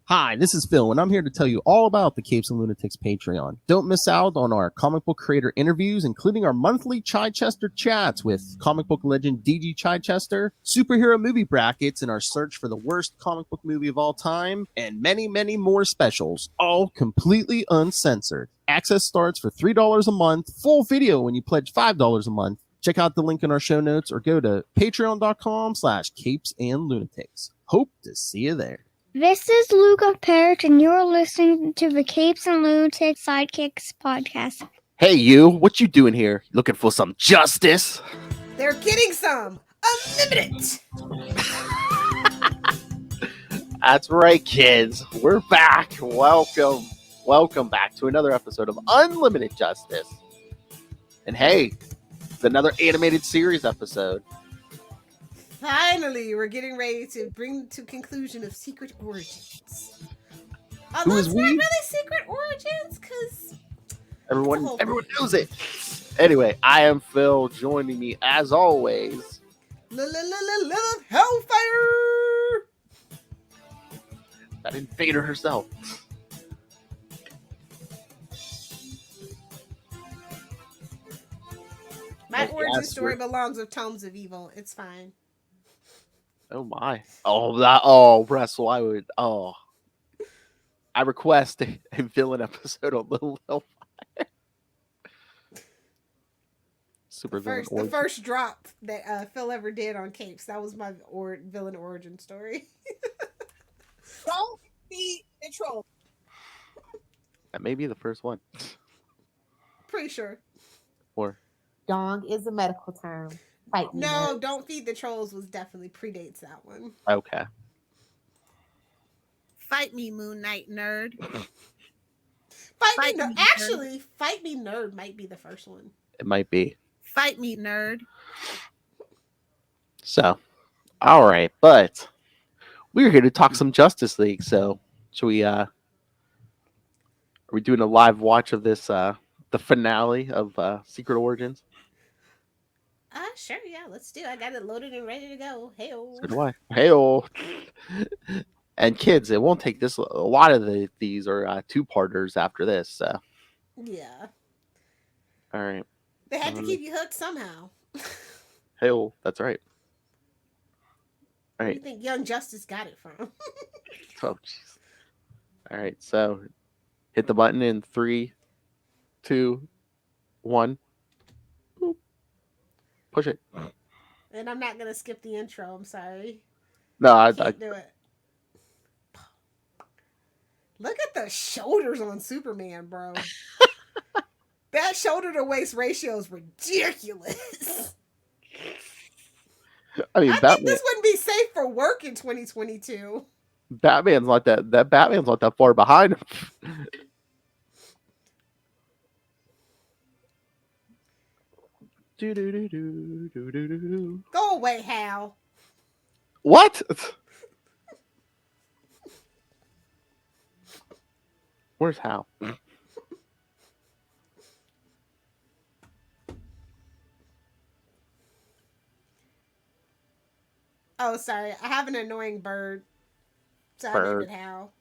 Hi, this is Phil, and I'm here to tell you all about the Capes and Lunatics Patreon. Don't miss out on our comic book creator interviews, including our monthly Chichester chats with comic book legend DG Chichester, superhero movie brackets in our search for the worst comic book movie of all time, and many, many more specials, all completely uncensored. Access starts for $3 a month, full video when you pledge $5 a month. Check out the link in our show notes or go to patreon.com/capesandlunatics. Hope to see you there. This is Luca Perich, and you're listening to the Capes and Lunatics Sidekicks podcast. Hey, you, what you doing here? Looking for some justice? They're getting some. Unlimited. That's right, kids. We're back. Welcome back to another episode of Unlimited Justice. And hey, it's another animated series episode. Finally, we're getting ready to bring to conclusion of Secret Origins. Who Although is it's we? not really Secret Origins, because Everyone knows it. Anyway, I am Phil. Joining me, as always, Hellfire! that invader herself. My origin story belongs with Tomes of Evil. It's fine. Oh my! Oh, Russell, I request a villain episode on Little Hellfire. Super villain. The first drop that Phil ever did on Capes. That was my villain origin story. Don't be a troll. That may be the first one. Pretty sure. Or Dong is a medical term. Fight me, no, nerd. Don't Feed the Trolls was definitely predates that one. Okay. Fight me, Moon Knight nerd. Fight me, nerd. Actually, Fight Me Nerd might be the first one. It might be. Fight me, nerd. So, all right, but we're here to talk some Justice League. So, should we? Are we doing a live watch of this? The finale of Secret Origins. Sure, yeah, let's do it. I got it loaded and ready to go. Hey-o. So do I. Hey-o. And kids, it won't take this. A lot of these are two-parters after this. So. Yeah. All right. They had to keep you hooked somehow. Hey-o. That's right. All right. Where do you think Young Justice got it from? Oh, jeez. All right. So, hit the button in 3, 2, 1. Boop. Push it. And I'm not gonna skip the intro. I'm sorry. No, I can't do it. Look at the shoulders on Superman, bro. That shoulder to waist ratio is ridiculous. I mean, I think this wouldn't be safe for work in 2022. Batman's not that Batman's not that far behind him. Go away, Hal. What? Where's Hal? Oh, sorry. I have an annoying bird. So I named it Hal.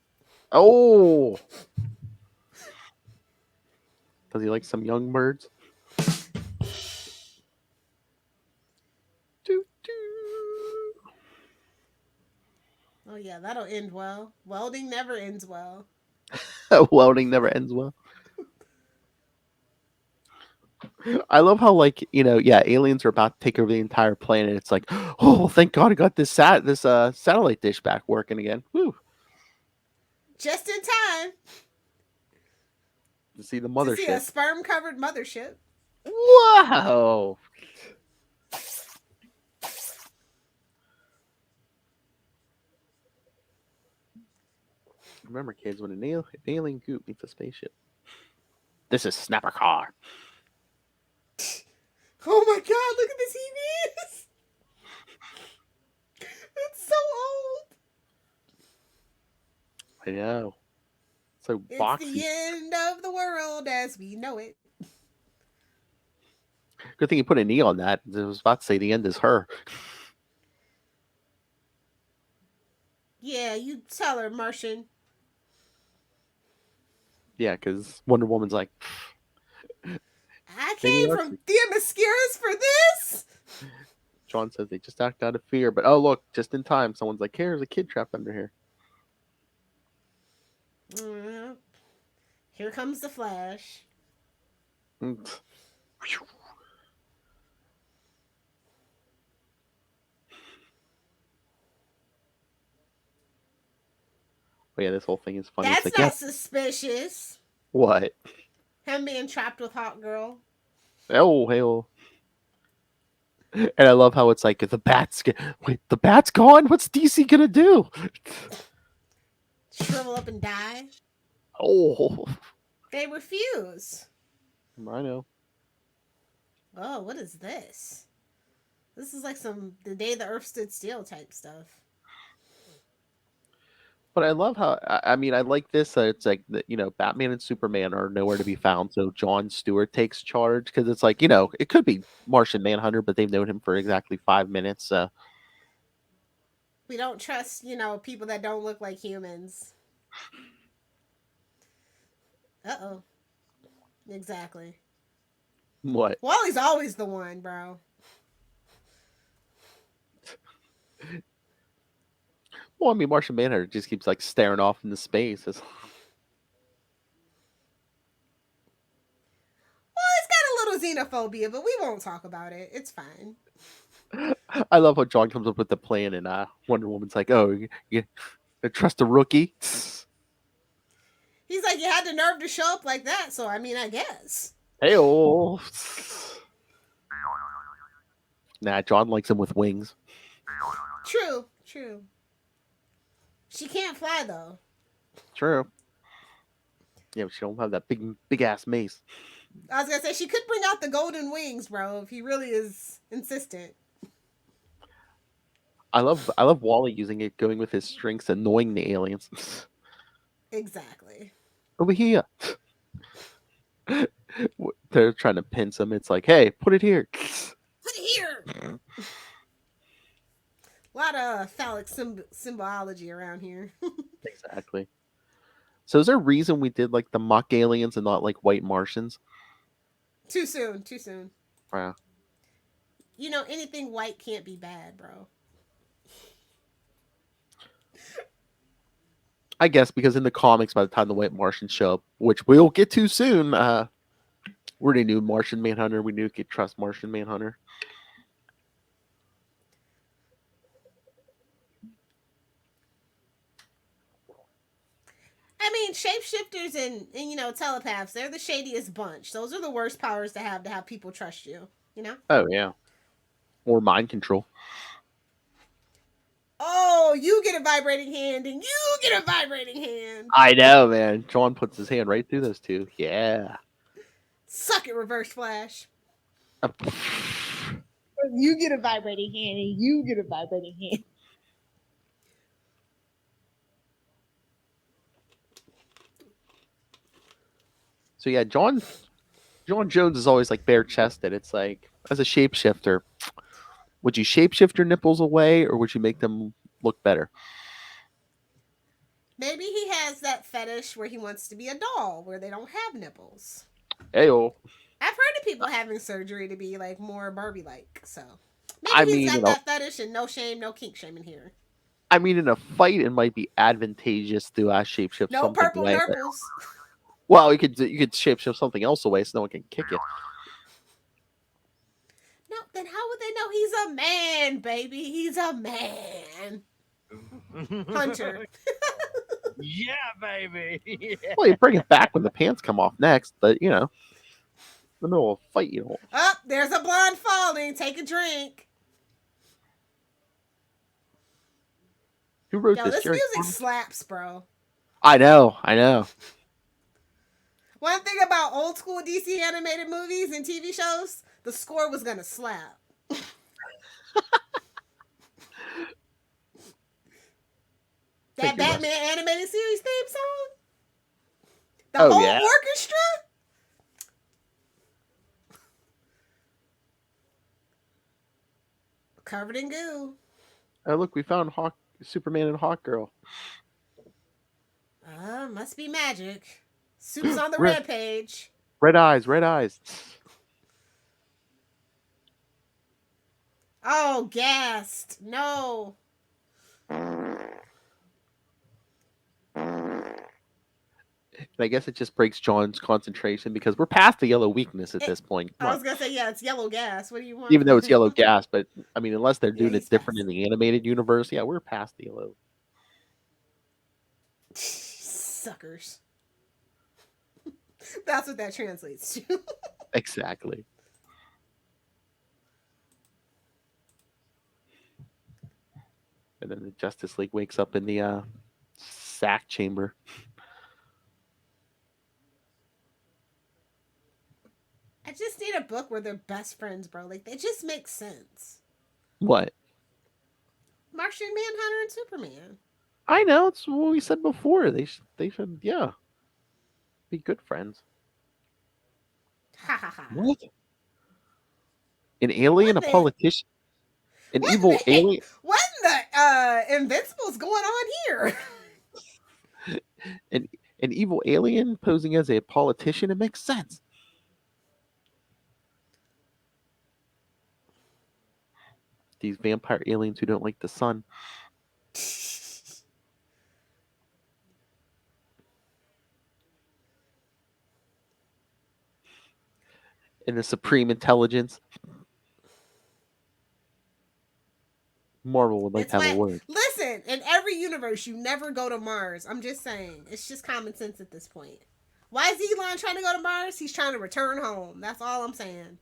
Oh. Does he like some young birds? Oh, yeah, that'll end well. Welding never ends well. Welding never ends well. I love how, like, aliens are about to take over the entire planet. It's like, oh, thank God I got this satellite dish back working again. Woo. Just in time. To see the mothership. To see a sperm-covered mothership. Wow. Remember, kids, when an alien goop meets a spaceship. This is Snapper Car. Oh my God, look at this EVs. It's so old. I know. So it's boxy. It's the end of the world as we know it. Good thing you put an E on that. I was about to say the end is her. Yeah, you tell her, Martian. Yeah, because Wonder Woman's like, I maybe came from Themyscirus for this. John says they just act out of fear, but oh look, just in time, someone's like, "Hey, there's a kid trapped under here." Mm, here comes the Flash. Mm. But yeah, this whole thing is funny. It's That's like, not yeah, suspicious. what? Him being trapped with Hot Girl. Oh, hell. And I love how it's like wait, the bat's gone. What's DC gonna do? Shrivel up and die. Oh, They refuse. I know. Oh, what is this? This is like some the day the earth stood still type stuff. But I love how I mean I like this. It's like Batman and Superman are nowhere to be found. So John Stewart takes charge because it's like it could be Martian Manhunter, but they've known him for exactly 5 minutes. We don't trust, people that don't look like humans. Uh-oh. Exactly. What? Wally's always the one, bro. Well, I mean Martian Manhunter just keeps like staring off into space. Well, it's got a little xenophobia, but we won't talk about it. It's fine. I love how John comes up with the plan, and Wonder Woman's like, "Oh, you trust a rookie?" He's like, you had the nerve to show up like that, so I mean, I guess. Hey, oh. Nah, John likes him with wings. True, true. She can't fly though. True. Yeah, but she don't have that big ass mace. I was gonna say she could bring out the golden wings, bro, if he really is insistent. I love Wally using it, going with his strengths, annoying the aliens. Exactly. Over here. They're trying to pinch him. It's like, hey, put it here. Put it here. A lot of phallic symbology around here. Exactly. So is there a reason we did like the mock aliens and not like white Martians? Too soon. Too soon. Wow. Anything white can't be bad, bro. I guess because in the comics, by the time the white Martians show up, which we'll get to soon, we already knew Martian Manhunter. We knew we could trust Martian Manhunter. I mean, shapeshifters and telepaths, they're the shadiest bunch. Those are the worst powers to have people trust you, Oh yeah. Or mind control. Oh, you get a vibrating hand and you get a vibrating hand. I know, man. John puts his hand right through those two. Yeah. Suck it, Reverse Flash. You get a vibrating hand and you get a vibrating hand. So yeah, John Jones is always like bare chested. It's like, as a shapeshifter, would you shapeshift your nipples away or would you make them look better? Maybe he has that fetish where he wants to be a doll, where they don't have nipples. Ayo. I've heard of people having surgery to be like more Barbie-like, so maybe he's got that fetish and no shame, no kink shaming here. I mean, in a fight, it might be advantageous to shapeshift no something purple away. nurples. Well, you could shapeshift something else away so no one can kick you. No, then how would they know he's a man, baby? He's a man. Hunter. Yeah, baby. Yeah. Well, you bring it back when the pants come off next, but in the middle of a fight, Oh, there's a blonde falling. Take a drink. Who wrote Yo, this? this Jerry music Conway? slaps, bro. I know. One thing about old school DC animated movies and TV shows, the score was gonna slap. That Batman animated series theme song? The whole orchestra? Covered in goo. Oh, look, we found Superman and Hawkgirl. Must be magic. Soup's on the Red- rampage. Red eyes, red eyes. Oh, gassed. No. And I guess it just breaks John's concentration because we're past the yellow weakness at this point. Come I on. was gonna say, yeah, it's yellow gas. What do you want? Even though it's yellow gas, but I mean, unless they're Yeah, doing he's it different fast. in the animated universe, yeah, we're past the yellow. Suckers. That's what that translates to. Exactly. And then the Justice League wakes up in the sack chamber. I just need a book where they're best friends, bro. Like, they just make sense. What? Martian Manhunter and Superman. I know. It's what we said before. They should, yeah, be good friends. Ha ha ha. What? An alien, What a the- politician, an What evil the- alien. What in the Invincible's going on here? An evil alien posing as a politician. It makes sense. These vampire aliens who don't like the sun. And the supreme intelligence. Marvel would like It's to have like, a word. listen, in every universe, you never go to Mars. I'm just saying. It's just common sense at this point. Why is Elon trying to go to Mars? He's trying to return home. That's all I'm saying.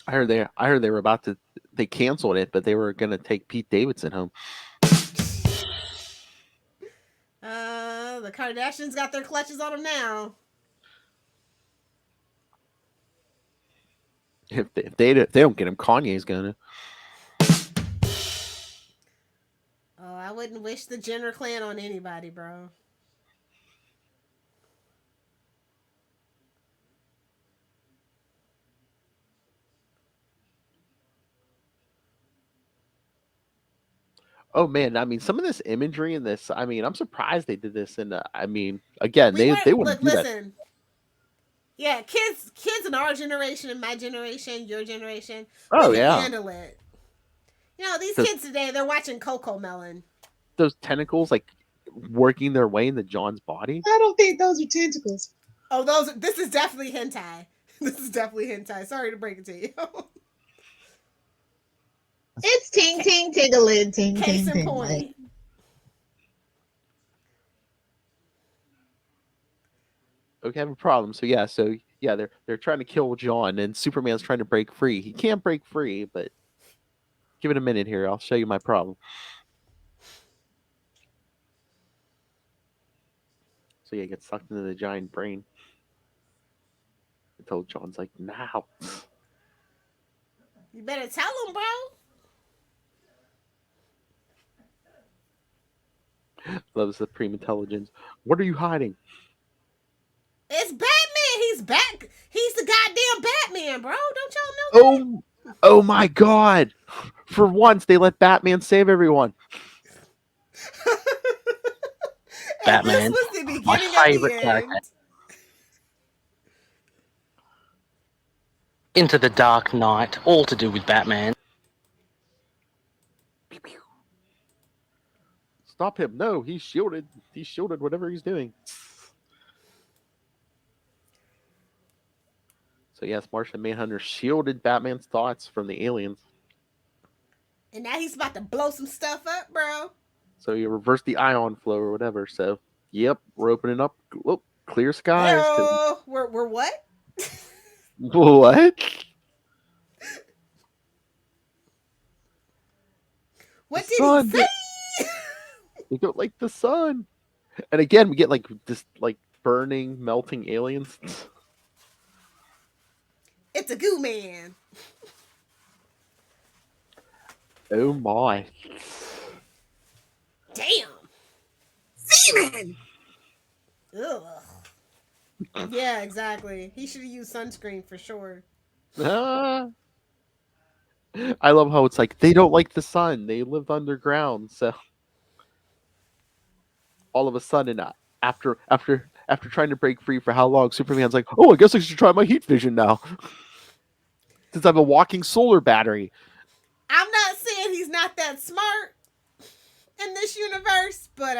I heard they were about to. They canceled it, but they were going to take Pete Davidson home. The Kardashians got their clutches on him now. If they don't get him, Kanye's gonna. Oh, I wouldn't wish the Jenner clan on anybody, bro. Oh man, I mean, some of this imagery in this. I mean, I'm surprised they did this. And I mean, again, they wouldn't look, do that. listen. Yeah, kids in our generation and my generation, your generation, Oh they can yeah, handle it. You know, these The- kids today, they're watching Coco Melon. those tentacles like working their way into John's body. I don't think those are tentacles. Oh, this is definitely hentai. This is definitely hentai. Sorry to break it to you. It's ting ting tiggling ting Case ting in ting. point. Okay, I have a problem. So yeah, they're trying to kill John, and Superman's trying to break free. He can't break free, but give it a minute here. I'll show you my problem. So yeah, he gets sucked into the giant brain. Until John's like, now. You better tell them, bro. Loves supreme intelligence. What are you hiding? It's Batman. He's back. He's the goddamn Batman, bro. Don't y'all know Oh my God! For once, they let Batman save everyone. that? Batman, And this was the beginning my of favorite the character. end. Into the Dark Knight, all to do with Batman. Pew, pew. Stop him! No, he's shielded. He's shielded. Whatever he's doing. So yes, Martian Manhunter shielded Batman's thoughts from the aliens. And now he's about to blow some stuff up, bro. So you reverse the ion flow or whatever. So yep, we're opening up. Whoop, clear skies. 'Cause- Oh, we're what? What? What The did sun, he say? We don't like the sun. And again, we get like this like burning, melting aliens. It's a goo man. Oh my. Damn. Semen. Ugh. Yeah, exactly. He should have used sunscreen for sure. Ah. I love how it's like they don't like the sun. They live underground, so all of a sudden, after trying to break free for how long, Superman's like, "Oh, I guess I should try my heat vision now, since I'm a walking solar battery." I'm not saying he's not that smart in this universe, but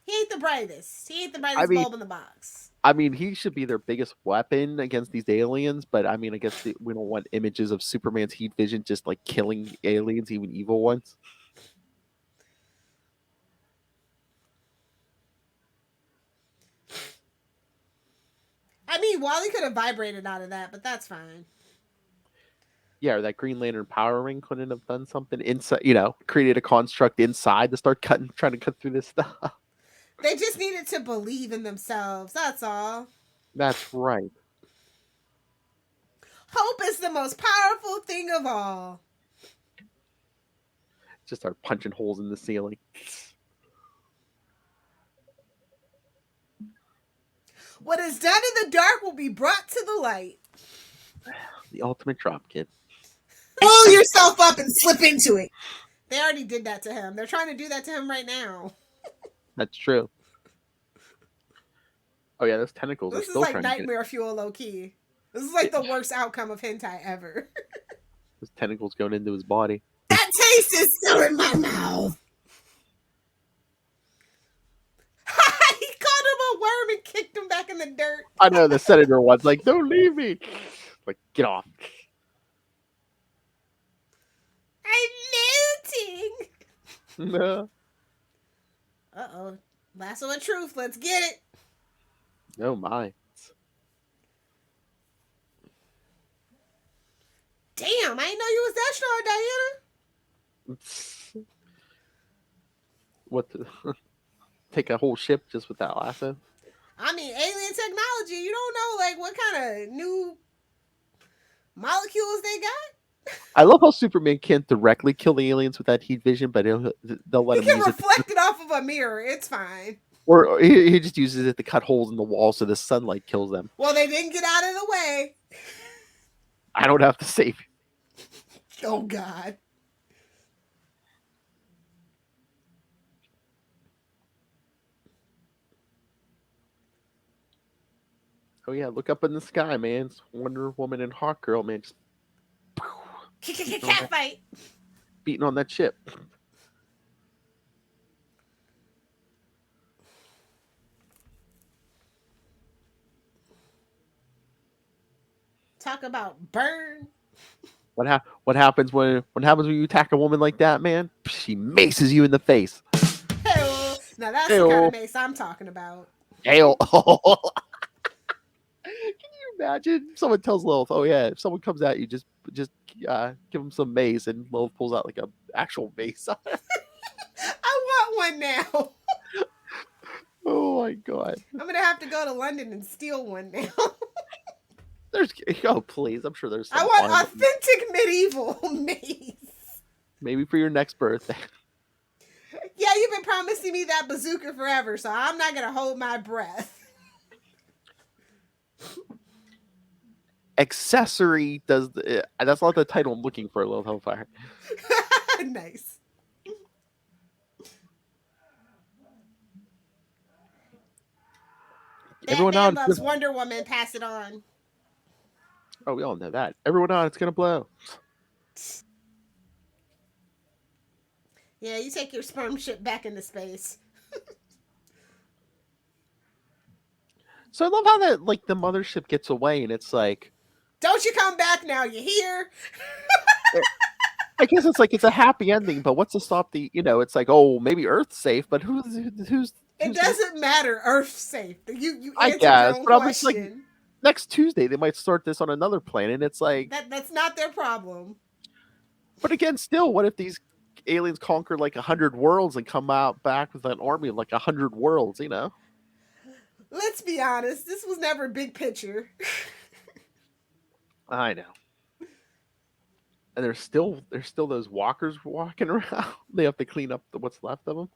he ain't the brightest. He ain't the I brightest mean, bulb in the box. he should be their biggest weapon against these aliens. But I mean, I guess we don't want images of Superman's heat vision just like killing aliens, even evil ones. I mean, Wally could have vibrated out of that, but that's fine. Yeah, or that Green Lantern power ring couldn't have done something inside, created a construct inside to start trying to cut through this stuff. They just needed to believe in themselves. That's all. That's right. Hope is the most powerful thing of all. Just start punching holes in the ceiling. What is done in the dark will be brought to the light. The ultimate drop kid. Pull yourself up and slip into it. They already did that to him. They're trying to do that to him right now. That's true. Oh yeah, those tentacles are This is still like trying to get nightmare fuel low key. This is like the worst outcome of hentai ever. those tentacles going into his body. That taste is still in my mouth. He called him a worm and kicked him back in the dirt. I know the senator was like, "Don't leave me!" Like, get off. I'm melting. No. Uh-oh. Lasso of truth. Let's get it. Oh my. Damn, I didn't know you was that strong, Diana. What the... Take a whole ship just with that lasso? I mean, alien technology. You don't know, like, what kind of new molecules they got? I love how Superman can't directly kill the aliens with that heat vision, but they'll let He him can use reflect it off of a mirror. It's fine. or he just uses it to cut holes in the wall so the sunlight kills them. Well, they didn't get out of the way. I don't have to save you. Oh, God. Oh yeah, look up in the sky, man. It's Wonder Woman and Hawkgirl, man, just Cat fight. beating on that ship. Talk about burn. What happens when you attack a woman like that, man? She maces you in the face. Hey, now that's the Hey-o. kind of mace I'm talking about. Hail. Can you imagine? Someone tells Lilith, "Oh yeah, if someone comes at you, just give them some mace," and Lilith pulls out like a actual mace. I want one now. Oh my god. I'm gonna have to go to London and steal one now. Please, I'm sure there's some I want arm- authentic medieval mace. maybe for your next birthday. Yeah, you've been promising me that bazooka forever, so I'm not gonna hold my breath. Accessory does that's not the title I'm looking for, Lilith Hellfire. Nice. Everyone Batman on, loves Wonder Woman. Pass it on. oh, we all know that. Everyone on, it's gonna blow. Yeah, you take your sperm ship back into space. So I love how that like the mothership gets away, and it's like, Don't you come back now, you hear? I guess it's like it's a happy ending, but what's to stop the? It's like, oh, maybe Earth's safe, but who's It doesn't matter. Earth's safe. You I answered guess, your own but I'm just like, question. next Tuesday they might start this on another planet. And it's like, That's not their problem. but again, still, what if these aliens conquer like 100 worlds and come out back with an army of like 100 worlds? Let's be honest. This was never big picture. I know. And there's still those walkers walking around. They have to clean up what's left of them.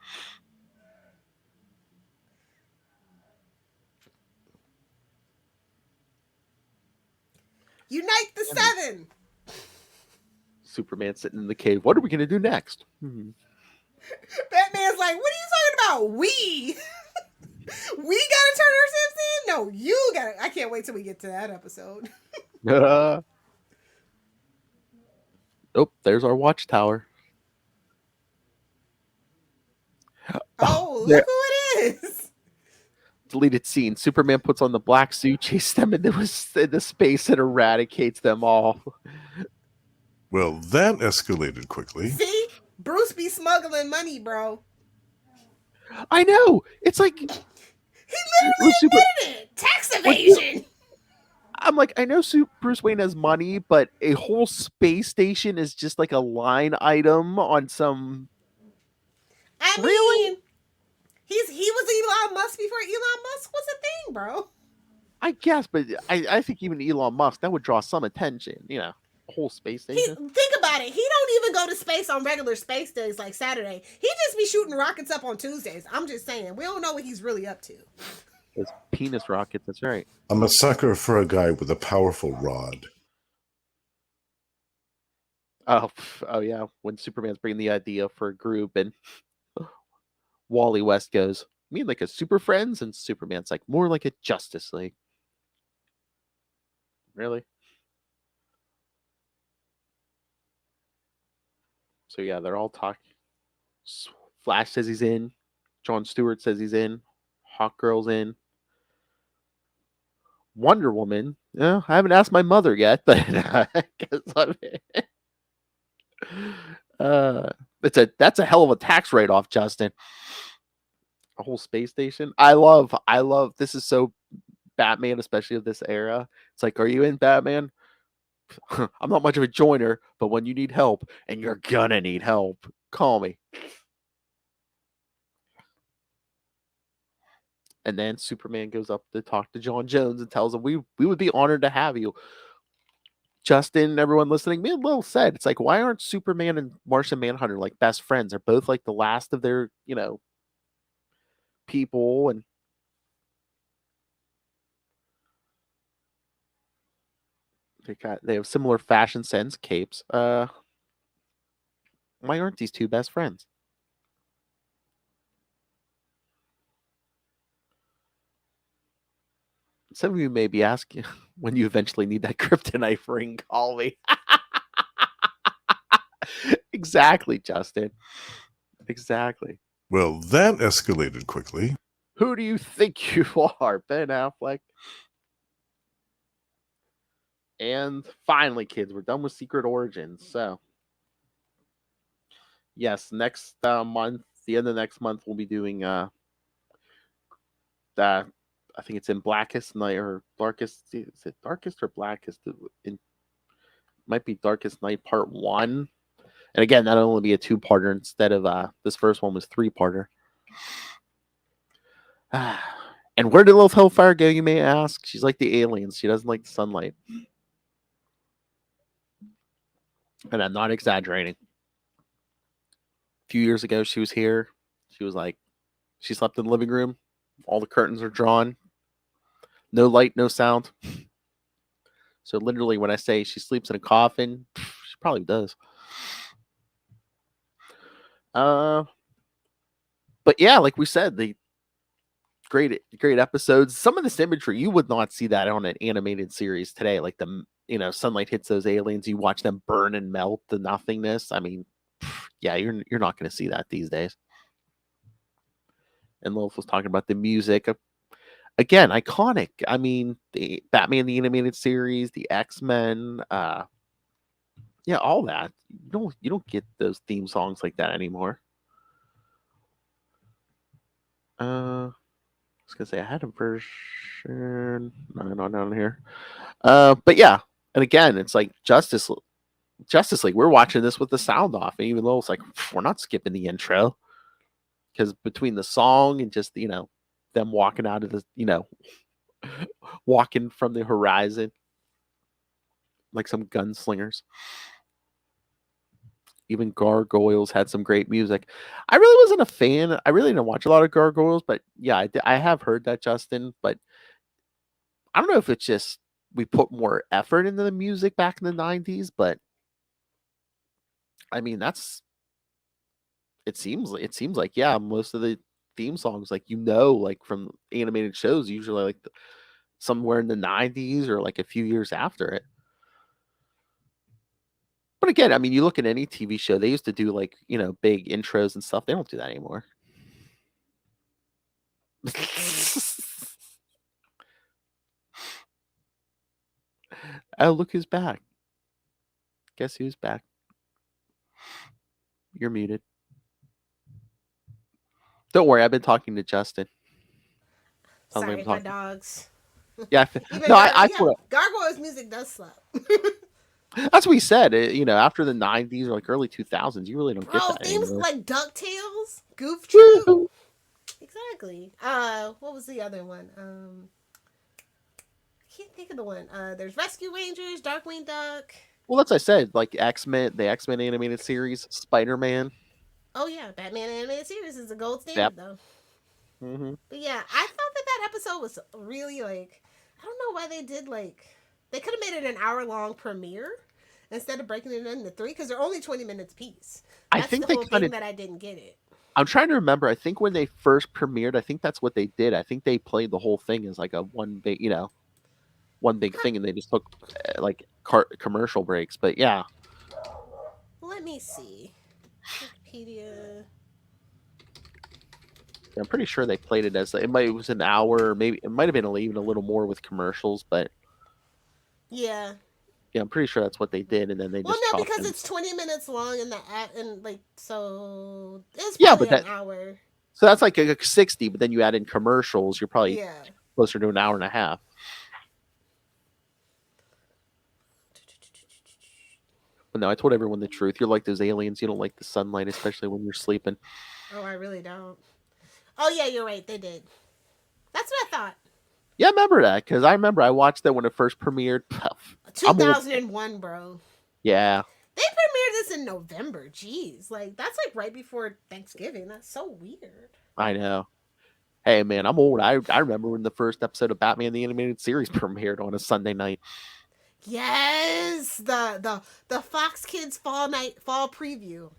Unite the Seven. Superman sitting in the cave. What are we gonna do next? Batman's like, what are you talking about? We. We gotta turn ourselves in? No, you gotta. I can't wait till we get to that episode. Oh, there's our watchtower. Oh, look There, who it is. deleted scene. Superman puts on the black suit, chases them into space, and eradicates them all. Well, that escalated quickly. See? Bruce be smuggling money, bro. I know. It's like He literally Super. admitted it. Tax evasion. I'm like, I know Bruce Wayne has money, but a whole space station is just like a line item on some. I mean, Really? he was Elon Musk before Elon Musk was a thing, bro. I guess, but I think even Elon Musk, that would draw some attention. A whole space station. Think about it. He don't even go to space on regular space days like Saturday. He just be shooting rockets up on Tuesdays. I'm just saying, we don't know what he's really up to. Those penis rockets, that's right. I'm a sucker for a guy with a powerful rod. Oh yeah. When Superman's bringing the idea for a group and Wally West goes, "You mean like a Super Friends?" And Superman's like, "More like a Justice League." Really? So yeah, they're all talking. Flash says he's in. John Stewart says he's in. Hawkgirl's in. Wonder Woman. Yeah, I haven't asked my mother yet, but I guess I'm in. That's a hell of a tax write-off, Justin. A whole space station. I love this is so Batman, especially of this era. It's like, are you in, Batman? I'm not much of a joiner, but when you need help, and you're gonna need help, call me. And then Superman goes up to talk to John Jones and tells him, we would be honored to have you. Justin, everyone listening, me and Lil said, it's like, why aren't Superman and Martian Manhunter like best friends? They're both like the last of their, people, and they have similar fashion sense, capes. Why aren't these two best friends? Some of you may be asking, when you eventually need that kryptonite ring, call me. Exactly, Justin. Exactly. Well, that escalated quickly. Who do you think you are, Ben Affleck? And finally, kids, we're done with Secret Origins. So, yes, next month, the end of next month, we'll be doing that. I think it's in Blackest Night or Darkest. Is it Darkest or Blackest? It might be Darkest Night Part 1. And again, that'll only be a 2-parter instead of this first one was 3-parter. And where did Lilith Hellfire go, you may ask? She's like the aliens. She doesn't like the sunlight. And I'm not exaggerating. A few years ago, she was here. She was like, she slept in the living room. All the curtains are drawn. No light, no sound. So literally, when I say she sleeps in a coffin, she probably does. But yeah, like we said, the great episodes. Some of this imagery, you would not see that on an animated series today. Like the sunlight hits those aliens, you watch them burn and melt to nothingness. I mean, yeah, you're not going to see that these days. And Lilith was talking about the music. Again, iconic. I mean, the Batman the Animated Series, the X-Men, yeah, all that. You don't get those theme songs like that anymore. I was gonna say I had a version. No, not down here. But yeah, and again, it's like Justice League. We're watching this with the sound off, and even though it's like we're not skipping the intro, because between the song and just them walking out of the walking from the horizon like some gunslingers. Even Gargoyles had some great music. I really wasn't a fan. I really didn't watch a lot of Gargoyles, but yeah, I have heard that, Justin. But I don't know if it's just we put more effort into the music back in the 90s, but I mean, it seems like, yeah, most of the theme songs, like like from animated shows, usually like somewhere in the 90s or like a few years after it. But again, I mean, you look at any TV show, they used to do like, big intros and stuff. They don't do that anymore. Oh, look who's back. Guess who's back? You're muted. Don't worry, I've been talking to Justin. Sorry, my dogs. Yeah, I swear. Gargoyle's music does slap. That's what he said. After the 90s or like early 2000s, you really don't get that themes anymore. like DuckTales, Goof Troop. Exactly. What was the other one? I can't think of the one. There's Rescue Rangers, Darkwing Duck. Well, that's what I said. Like X-Men, the X-Men animated series, Spider-Man. Oh yeah, Batman animated series is a gold standard though. Mm-hmm. But yeah, I thought that episode was really like, I don't know why they did like, they could have made it an hour-long premiere instead of breaking it into 3 because they're only 20 minutes piece. That's the whole thing that I didn't get it. I'm trying to remember. I think when they first premiered, I think that's what they did. I think they played the whole thing as like a one big thing, and they just took like commercial breaks. But yeah. Let me see. Wikipedia. I'm pretty sure they played it as it was an hour, maybe it might have been even a little more with commercials, but yeah, I'm pretty sure that's what they did, and then they just because it's 20 minutes long in the and like so it's probably an hour. So that's like a 60, but then you add in commercials, you're probably closer to an hour and a half. But no, I told everyone the truth. You're like those aliens. You don't like the sunlight, especially when you're sleeping. Oh, I really don't. Oh, yeah, you're right. They did. That's what I thought. Yeah, I remember that because I remember I watched that when it first premiered. 2001, bro. Yeah. They premiered this in November. Jeez. Like, that's like right before Thanksgiving. That's so weird. I know. Hey, man, I'm old. I remember when the first episode of Batman the Animated Series premiered on a Sunday night. Yes. The Fox Kids fall preview.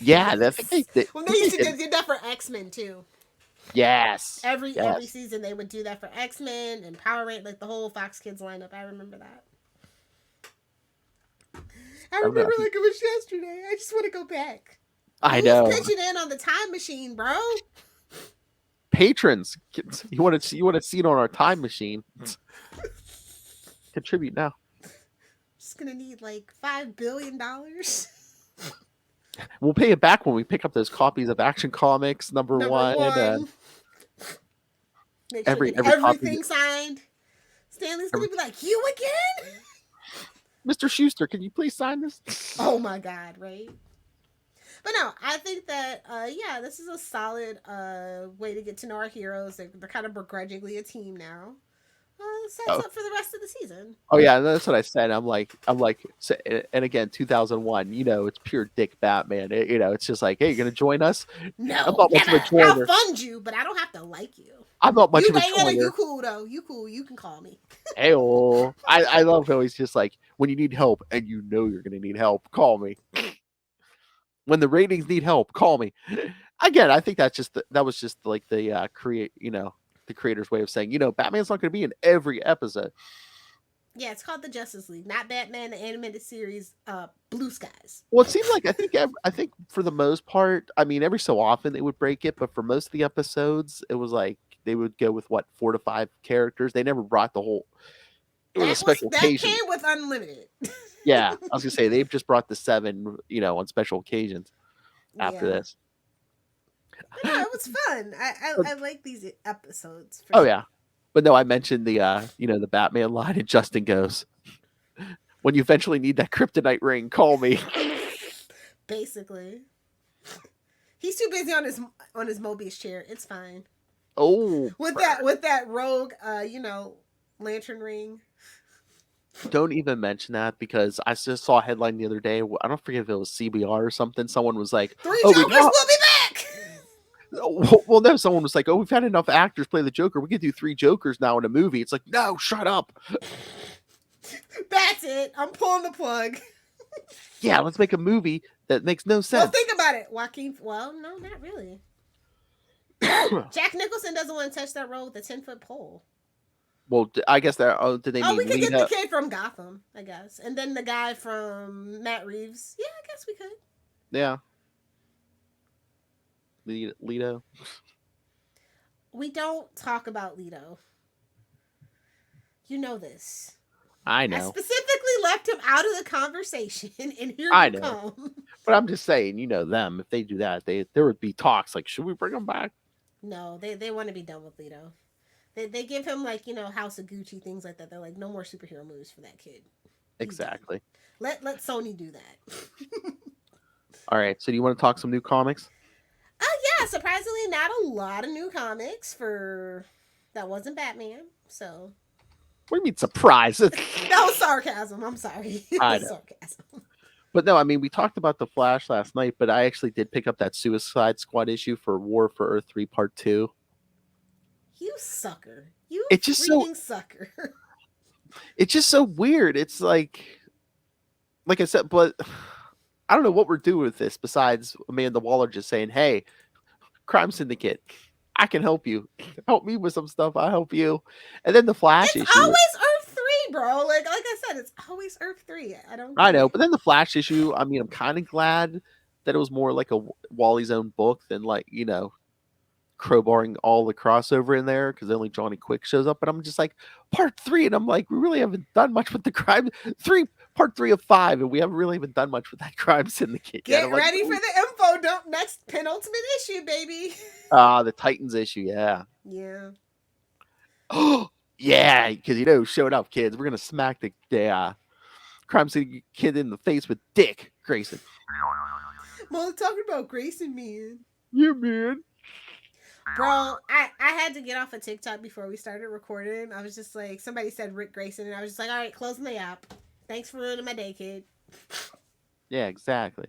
Yeah, that's when they used to do that for X-Men too. Yes. Every season they would do that for X-Men and Power Rangers, like the whole Fox Kids lineup. I remember that. I remember like it was yesterday. I just want to go back. I know. Who's pitching in on the time machine, bro? Patrons, you want to see it on our time machine? Contribute now. Just gonna need like $5 billion. We'll pay it back when we pick up those copies of Action Comics number one. Make sure everything signed. Stanley's gonna be like, "You again, Mr. Schuster? Can you please sign this?" Oh my God, right? But no, I think that this is a solid way to get to know our heroes. They're kind of begrudgingly a team now. Sets up for the rest of the season. Oh yeah, that's what I said. I'm like, and again, 2001. It's pure dick Batman. It's just like, hey, you're gonna join us? No, I'm not much of a joiner. I'll fund you, but I don't have to like you. I'm not much of a joiner. You cool though. You cool. You can call me. Hey, I love how he's just like, when you need help and you're gonna need help, call me. When the ratings need help, call me. Again, I think that was just like the the creator's way of saying, Batman's not going to be in every episode. Yeah, it's called the Justice League, not Batman the Animated Series. Blue Skies. Well, it seems like I think for the most part, I mean, every so often they would break it, but for most of the episodes, it was like they would go with 4 to 5 characters. They never brought the whole. It was a special occasion. That came with Unlimited. Yeah, I was gonna say they've just brought the 7, on special occasions. After this. No, it was fun. I like these episodes. Yeah, but no, I mentioned the the Batman line, and Justin goes, "When you eventually need that kryptonite ring, call me." Basically, he's too busy on his Mobius chair. It's fine. Oh, with that rogue, lantern ring. Don't even mention that because I just saw a headline the other day. I don't forget if it was CBR or something. Someone was like, 3 Jokers will be back. Well, no, someone was like, "Oh, we've had enough actors play the Joker. We could do 3 Jokers now in a movie." It's like, no, shut up. That's it. I'm pulling the plug. Yeah, let's make a movie that makes no sense. Well, think about it, Joaquin. Well, no, not really. Jack Nicholson doesn't want to touch that role with a 10-foot pole. Well, I guess they're. Oh, did they mean we could Lita? get the kid from Gotham, I guess, and then the guy from Matt Reeves. Yeah, I guess we could. Yeah. Leto. We don't talk about Leto. You know this. I I know. specifically left him out of the conversation, and here I you know. come. But I'm just saying, you know them. If they do that, there would be talks like, should we bring him back? No, they want to be done with Leto. They give him like, you know, House of Gucci, things like that. They're like, no more superhero movies for that kid. Exactly. Let Sony do that. All right. So do you want to talk some new comics? Yeah, surprisingly, not a lot of new comics for that wasn't Batman. So What do you mean surprise? that was sarcasm. I'm sorry. I know. Sarcasm. But no, I mean, we talked about the Flash last night, but I actually did pick up that Suicide Squad issue for War for Earth 3 Part 2. You sucker. You It's just freaking sucker. It's just so weird. It's like I said, but I don't know what we're doing with this besides Amanda Waller just saying, hey, Crime Syndicate, I can help you. Help me with some stuff. I'll help you. And then the Flash It's issue. always Earth 3, bro. Like I said, it's always Earth 3. I know, but then the Flash issue, I mean, I'm kind of glad that it was more like a Wally's own book than like, you know, crowbarring all the crossover in there because only Johnny Quick shows up. But I'm just like, Part 3, and I'm like, we really haven't done much with the Part 3 of 5, and we haven't really even done much with that Crime Syndicate yet. Get I'm ready like, for the info dump next penultimate issue, baby. the Titans issue, yeah. Yeah. Oh, yeah, because, you know, showing up, kids. We're going to smack the Crime Syndicate kid in the face with Dick Grayson. Well, talking about Grayson, man. Yeah, man. Bro, I had to get off of TikTok before we started recording. I was just like, somebody said Rick Grayson, and I was just like, all right, closing the app. Thanks for ruining my day, kid. Yeah, exactly.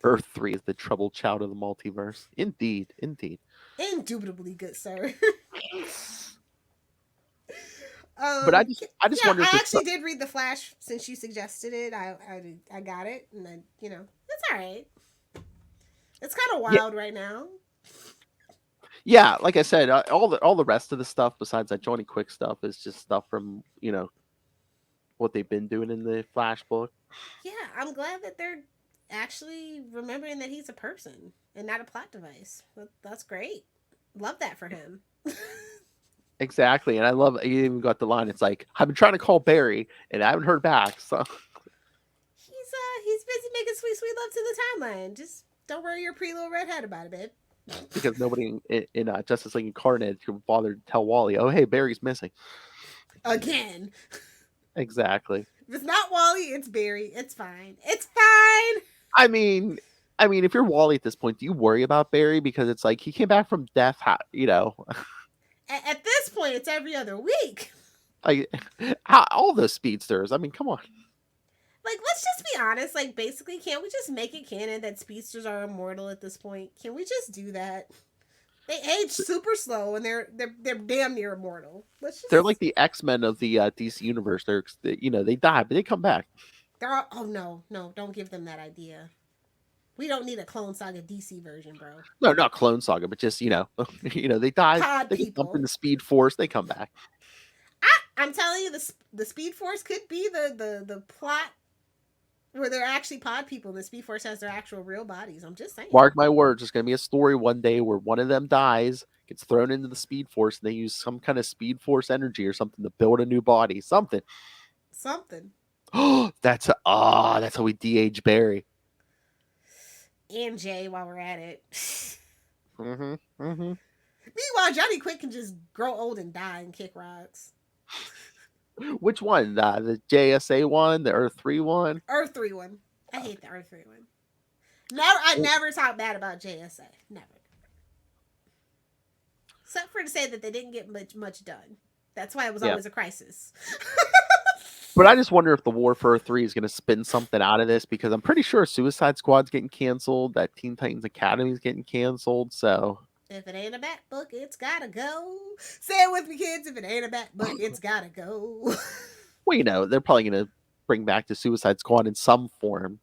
Earth 3 is the troubled child of the multiverse. Indeed, indeed. Indubitably good, sir. But I just wonder if I actually did read The Flash since you suggested it. I got it, and then, you know, it's all right. It's kind of wild right now. Yeah, like I said, all the rest of the stuff besides that Johnny Quick stuff is just stuff from, you know, what they've been doing in the Flash book. Yeah, I'm glad that they're actually remembering that he's a person and not a plot device. That's great. Love that for him. Exactly, and I love you even got the line. It's like, I've been trying to call Barry and I haven't heard back. So he's busy making sweet love to the timeline. Just don't worry your pretty little redhead about it, babe. Because nobody in Justice League Incarnate could bother to tell Wally, oh hey, Barry's missing again. Exactly. If it's not Wally, it's Barry. It's fine. It's fine. I mean, if you're Wally at this point, do you worry about Barry? Because it's like he came back from death, you know. At this point, it's every other week. Like all those speedsters. I mean, come on. Like, let's just be honest. Like, basically, can't we just make it canon that speedsters are immortal at this point? Can we just do that? They age super slow, and they're damn near immortal. They're like the X-Men of the DC universe. They're, you know, they die, but they come back. Oh no, don't give them that idea. We don't need a Clone Saga DC version, bro. No, not Clone Saga, but just, you know, they die. Pod they people. jump in the Speed Force. They come back. I'm telling you, the Speed Force could be the plot where they're actually pod people and the Speed Force has their actual real bodies. I'm just saying. Mark my words, there's going to be a story one day where one of them dies, gets thrown into the Speed Force, and they use some kind of Speed Force energy or something to build a new body. Something. Oh, that's how we de-age Barry. And Jay, while we're at it. Meanwhile, Johnny Quick can just grow old and die and kick rocks. Which one? The JSA one? The Earth 3 one? Earth 3 one. I hate the Earth 3 one. I never talk bad about JSA. Never. Except for to say that they didn't get much done. That's why it was always a crisis. But I just wonder if the War for Earth 3 is going to spin something out of this, because I'm pretty sure Suicide Squad's getting canceled, that Teen Titans Academy is getting canceled, so... If it ain't a Bat book, it's gotta go. Say it with me, kids. If it ain't a Bat book, it's gotta go. Well, you know, they're probably going to bring back the Suicide Squad in some form.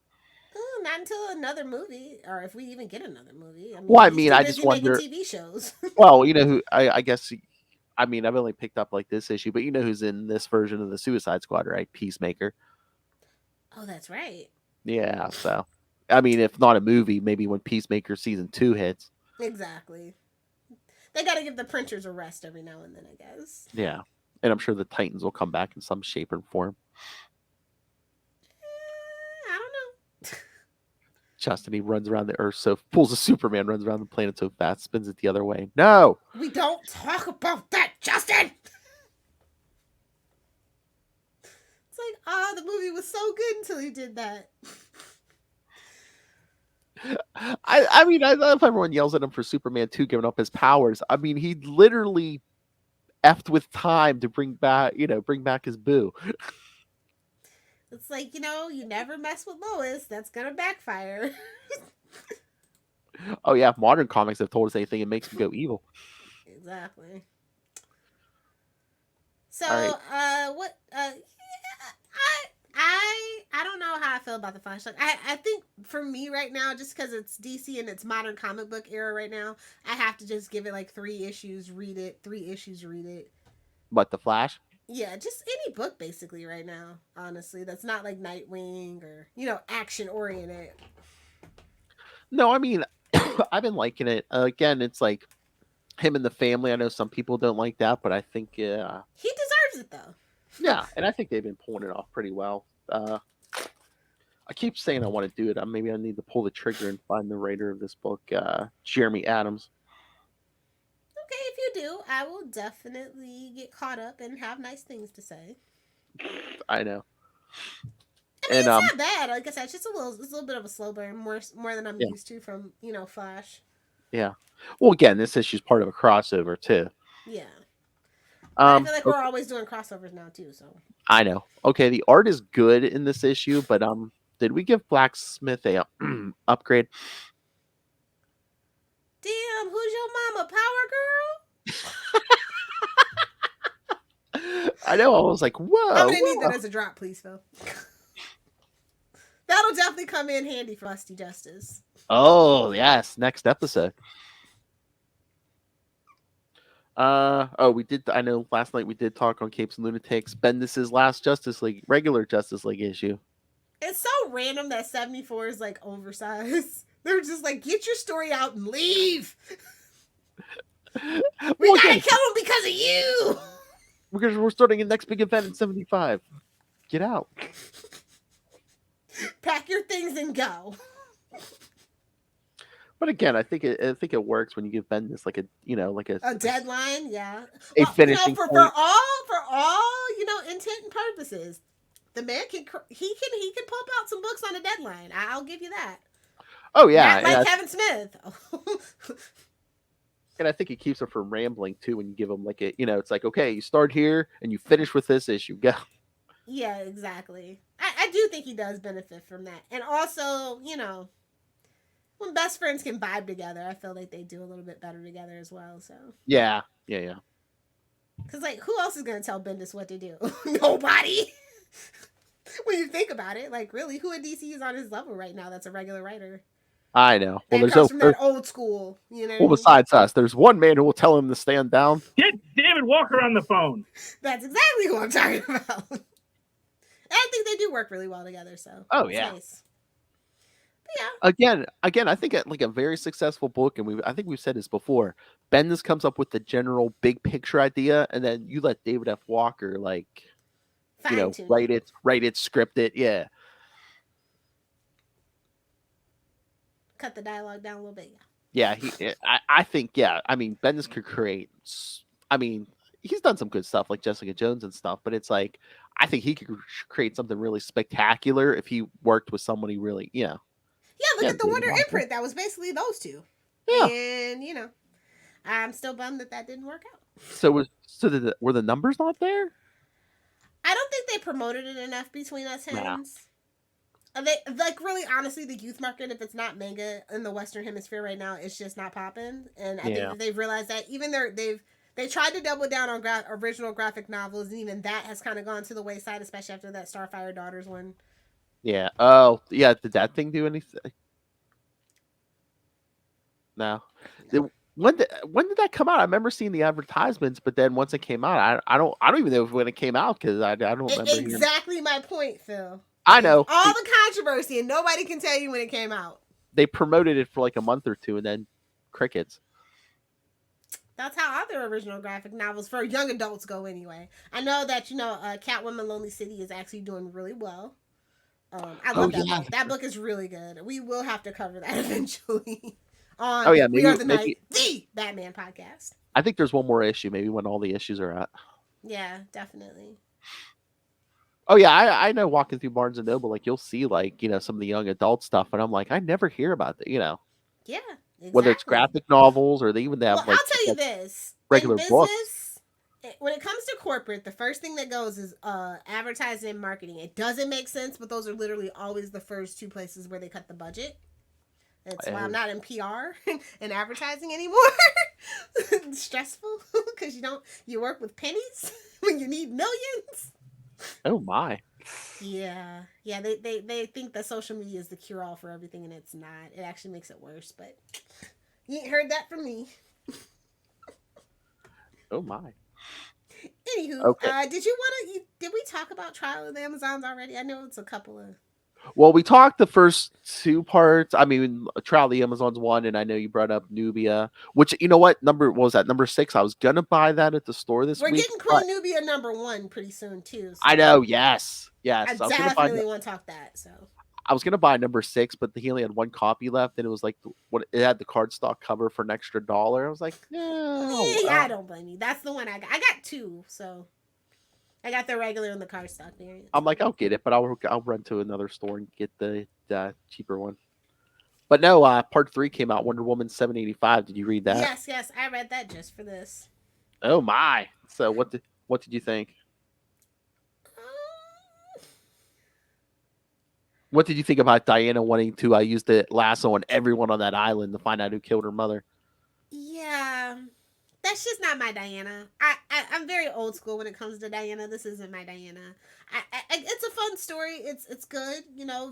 not until another movie, or if we even get another movie. I mean, Well, I he's mean, too I busy just wonder. making TV shows. Well, you know who? I guess. I mean, I've only picked up like this issue, but you know who's in this version of the Suicide Squad, right? Peacemaker. Oh, that's right. Yeah. So, I mean, if not a movie, maybe when Peacemaker season 2 hits. Exactly. They got to give the printers a rest every now and then, I guess. Yeah, and I'm sure the Titans will come back in some shape or form. I don't know. Justin, he runs around the Earth, so pulls a Superman, runs around the planet so fast, spins it the other way. No, We don't talk about that, Justin. It's like, the movie was so good until he did that. I mean, I love everyone yells at him for Superman 2 giving up his powers. I mean, he literally effed with time to bring back his boo. It's like, you never mess with Lois. That's gonna backfire. Oh yeah, modern comics have told us anything, it makes him go evil. Exactly. So, All what? Yeah, I don't know how I feel about the Flash. Like, I think for me right now, just because it's DC and it's modern comic book era right now, I have to just give it like 3 issues, read it. 3 issues, read it. But the Flash? Yeah, just any book basically right now. Honestly, that's not like Nightwing or action oriented. No, I mean, I've been liking it. Again, it's like him and the family. I know some people don't like that, but I think He deserves it though. yeah, and I think they've been pulling it off pretty well. I keep saying I want to do it. Maybe I need to pull the trigger and find the writer of this book, Jeremy Adams. Okay, if you do, I will definitely get caught up and have nice things to say. I know. I mean, And it's not bad. Like I said, it's just it's a little bit of a slow burn, more than I'm Yeah. used to from Flash. Yeah. Well, again, this issue's part of a crossover too. Yeah. I feel like okay, we're always doing crossovers now too. So I know. Okay, the art is good in this issue, but did we give Blacksmith a upgrade? damn, who's your mama, Power Girl? I know. I was like, whoa. I'm gonna need that as a drop, please, Phil. That'll definitely come in handy for Lusty Justice. Oh yes, next episode. We did. I know. Last night we did talk on Capes and Lunatics. Bendis's last regular Justice League issue. It's so random that 74 is like oversized. They're just like, get your story out and leave. We gotta kill him because of you. Because we're starting a next big event in 75. Get out. Pack your things and go. But again, I think it works when you give Bendis like a deadline, yeah. A finishing for point. all intent and purposes. The man can pump out some books on a deadline. I'll give you that. Oh yeah, not like Kevin Smith. And I think it keeps it from rambling too when you give them like it's like, okay, you start here and you finish with this issue. Go. Yeah, exactly. I do think he does benefit from that, and also when best friends can vibe together, I feel like they do a little bit better together as well. So Yeah. Because like, who else is gonna tell Bendis what to do? Nobody. When you think about it, like, really, who in DC is on his level right now? That's a regular writer. I know. Well, That comes from that old school, Well, besides us, there's one man who will tell him to stand down. Get David Walker on the phone. That's exactly who I'm talking about. And I think they do work really well together. So Oh yeah. Nice. But yeah. Again, I think like a very successful book, and I think we've said this before. Bendis comes up with the general big picture idea, and then you let David F. Walker write it, script it. Yeah. Cut the dialogue down a little bit. Yeah. I think, yeah. I mean, Bendis could create. I mean, he's done some good stuff like Jessica Jones and stuff, but it's like, I think he could create something really spectacular if he worked with somebody really, Yeah, look at the Wonder imprint. That was basically those two. Yeah. And, I'm still bummed that didn't work out. So were the numbers not there? I don't think they promoted it enough between us hands. They really honestly, the youth market, if it's not manga in the Western Hemisphere right now, it's just not popping. And I think that they've realized that even they tried to double down on original graphic novels, and even that has kind of gone to the wayside, especially after that Starfire Daughters one. Yeah. Oh, yeah. Did that thing do anything? No. When did that come out? I remember seeing the advertisements, but then once it came out, I don't even know when it came out because I don't remember hearing. Exactly my point, Phil. I know All the controversy and nobody can tell you when it came out. they promoted it for like a month or two and then crickets. That's how other original graphic novels for young adults go anyway. I know that, Catwoman Lonely City is actually doing really well. I love that book. That book is really good. We will have to cover that eventually on We Are the Night, the Batman podcast. I think there's one more issue, maybe when all the issues are out. Yeah, definitely. Oh yeah, I know walking through Barnes and Noble, like you'll see like, some of the young adult stuff, and I'm like, I never hear about that, Yeah, exactly. Whether it's graphic novels or they even have I'll tell you this. regular in business, books. When it comes to corporate, the first thing that goes is advertising and marketing. It doesn't make sense, but those are literally always the first two places where they cut the budget. That's why I'm not in PR and advertising anymore. It's stressful because you work with pennies when you need millions. Oh my. Yeah. They think that social media is the cure all for everything, and it's not. It actually makes it worse. But you ain't heard that from me. Oh my. Anywho, okay. Did we talk about Trial of the Amazons already? I know it's a couple of. Well, we talked the first two parts. I mean, Trial of the Amazons 1, and I know you brought up Nubia, which, you know what number was that? Number 6. I was gonna buy that at the store this week. We're getting Queen Nubia number 1 pretty soon too. So I know. Yes. I definitely want to talk that. So I was gonna buy number 6, but he only had one copy left, and it was like it had the cardstock cover for an extra $1. I was like, I don't blame you. That's the one I got. I got 2, so. I got the regular and the cardstock variant. I'm like, I'll get it, but I'll run to another store and get the cheaper one. But no, part 3 came out, Wonder Woman 785. Did you read that? Yes, I read that just for this. Oh my! So what did you think? What did you think about Diana wanting to use the lasso on everyone on that island to find out who killed her mother? Yeah. That's just not my Diana. I'm very old school when it comes to Diana. This isn't my Diana. It's a fun story. It's good,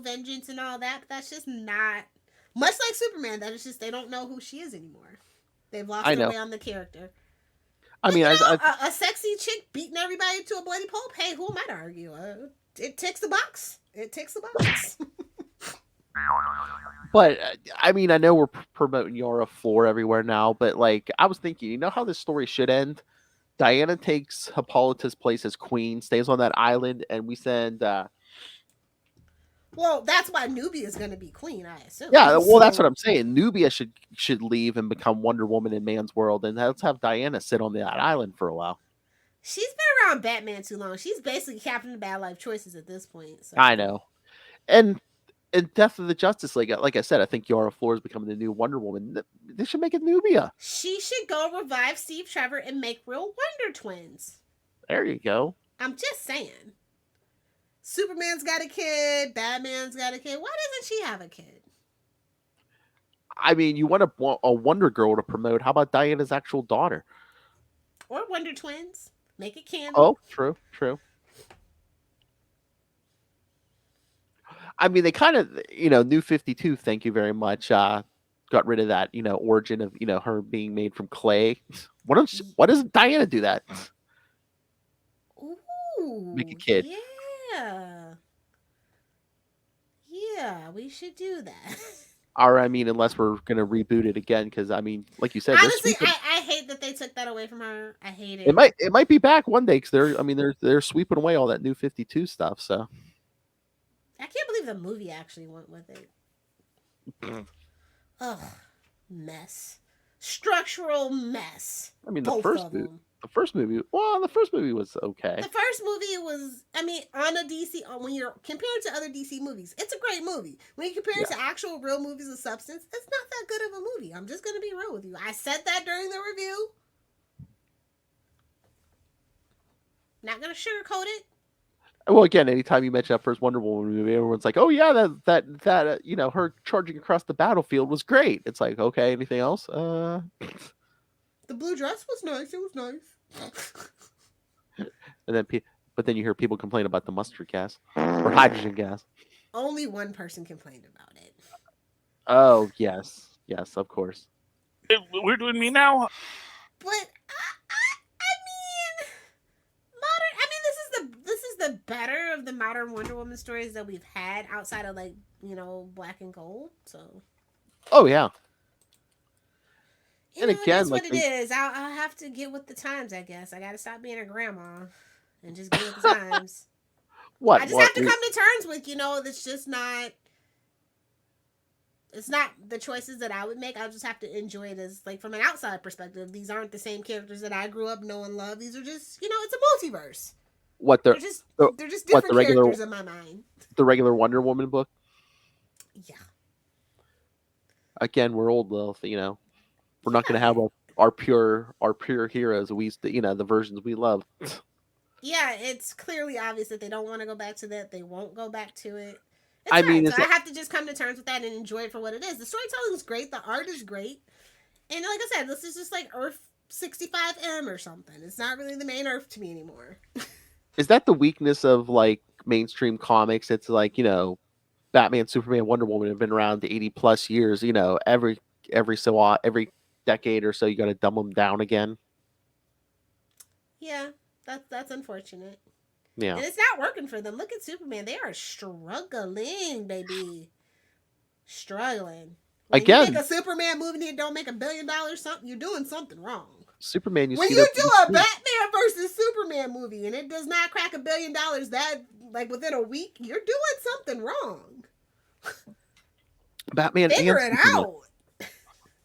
vengeance and all that. But that's just not much like Superman. That is just they don't know who she is anymore. They've lost their way on the character. I mean, a sexy chick beating everybody to a bloody pulp. Hey, who am I to argue? It ticks the box. It ticks the box. But I mean, I know we're promoting Yara 4 everywhere now, but like I was thinking, you know how this story should end? Diana takes Hippolyta's place as queen, stays on that island, and we send. Well, that's why Nubia is going to be queen, I assume. Yeah, well, that's what I'm saying. Nubia should leave and become Wonder Woman in Man's World, and let's have Diana sit on that island for a while. She's been around Batman too long. She's basically Captain of Bad Life Choices at this point. So. I know, and. In Death of the Justice League, like I said, I think Yara Flor is becoming the new Wonder Woman. They should make it Nubia. She should go revive Steve Trevor and make real Wonder Twins. There you go. I'm just saying. Superman's got a kid. Batman's got a kid. Why doesn't she have a kid? I mean, you want a Wonder Girl to promote. How about Diana's actual daughter? Or Wonder Twins. Make it canon. Oh, true. I mean, they kind of, New 52, thank you very much, got rid of that, origin of, her being made from clay. Why doesn't Diana do that? Ooh. Make a kid. Yeah, we should do that. Or, I mean, unless we're going to reboot it again, because, I mean, like you said. Honestly, I hate that they took that away from her. I hate it. It might be back one day, because they're sweeping away all that New 52 stuff, so. I can't believe the movie actually went with it. Ugh, mess, structural mess. I mean, the first movie was okay. The first movie was, on a DC. When you're compared to other DC movies, it's a great movie. When you compare it to actual real movies of substance, it's not that good of a movie. I'm just gonna be real with you. I said that during the review. Not gonna sugarcoat it. Well, again, anytime you mention that first Wonder Woman movie, everyone's like, "Oh yeah, that her charging across the battlefield was great." It's like, okay, anything else? The blue dress was nice. It was nice. And then, but then you hear people complain about the mustard gas or hydrogen gas. only one person complained about it. Oh yes, of course. We're doing me now. But I mean, modern. I mean, this is the better of the modern Wonder Woman stories that we've had outside of like Black and Gold. So. Oh yeah. And again, it is what it is. I'll have to get with the times, I guess. I got to stop being a grandma and just get with the times. I just have to come to terms with, it's just not. It's not the choices that I would make. I'll just have to enjoy it as, like, from an outside perspective. These aren't the same characters that I grew up knowing and love. These are just, it's a multiverse. They're just different characters in my mind. The regular Wonder Woman book? Yeah. Again, we're old, though, We're not going to have our pure heroes. The versions we love. Yeah, it's clearly obvious that they don't want to go back to that. They won't go back to it. So I have to just come to terms with that and enjoy it for what it is. The storytelling is great. The art is great. And like I said, this is just like Earth 65M or something. It's not really the main Earth to me anymore. Is that the weakness of like mainstream comics? It's like, Batman, Superman, Wonder Woman have been around 80 plus years. Every decade or so, you got to dumb them down again. Yeah, that's unfortunate. Yeah, and it's not working for them. Look at Superman; they are struggling, baby, struggling. When you make a Superman movie and it don't make $1 billion, something you're doing something wrong. Superman, when you do a Batman versus Superman movie and it does not crack $1 billion, that like within a week, you're doing something wrong. Batman, figure it out.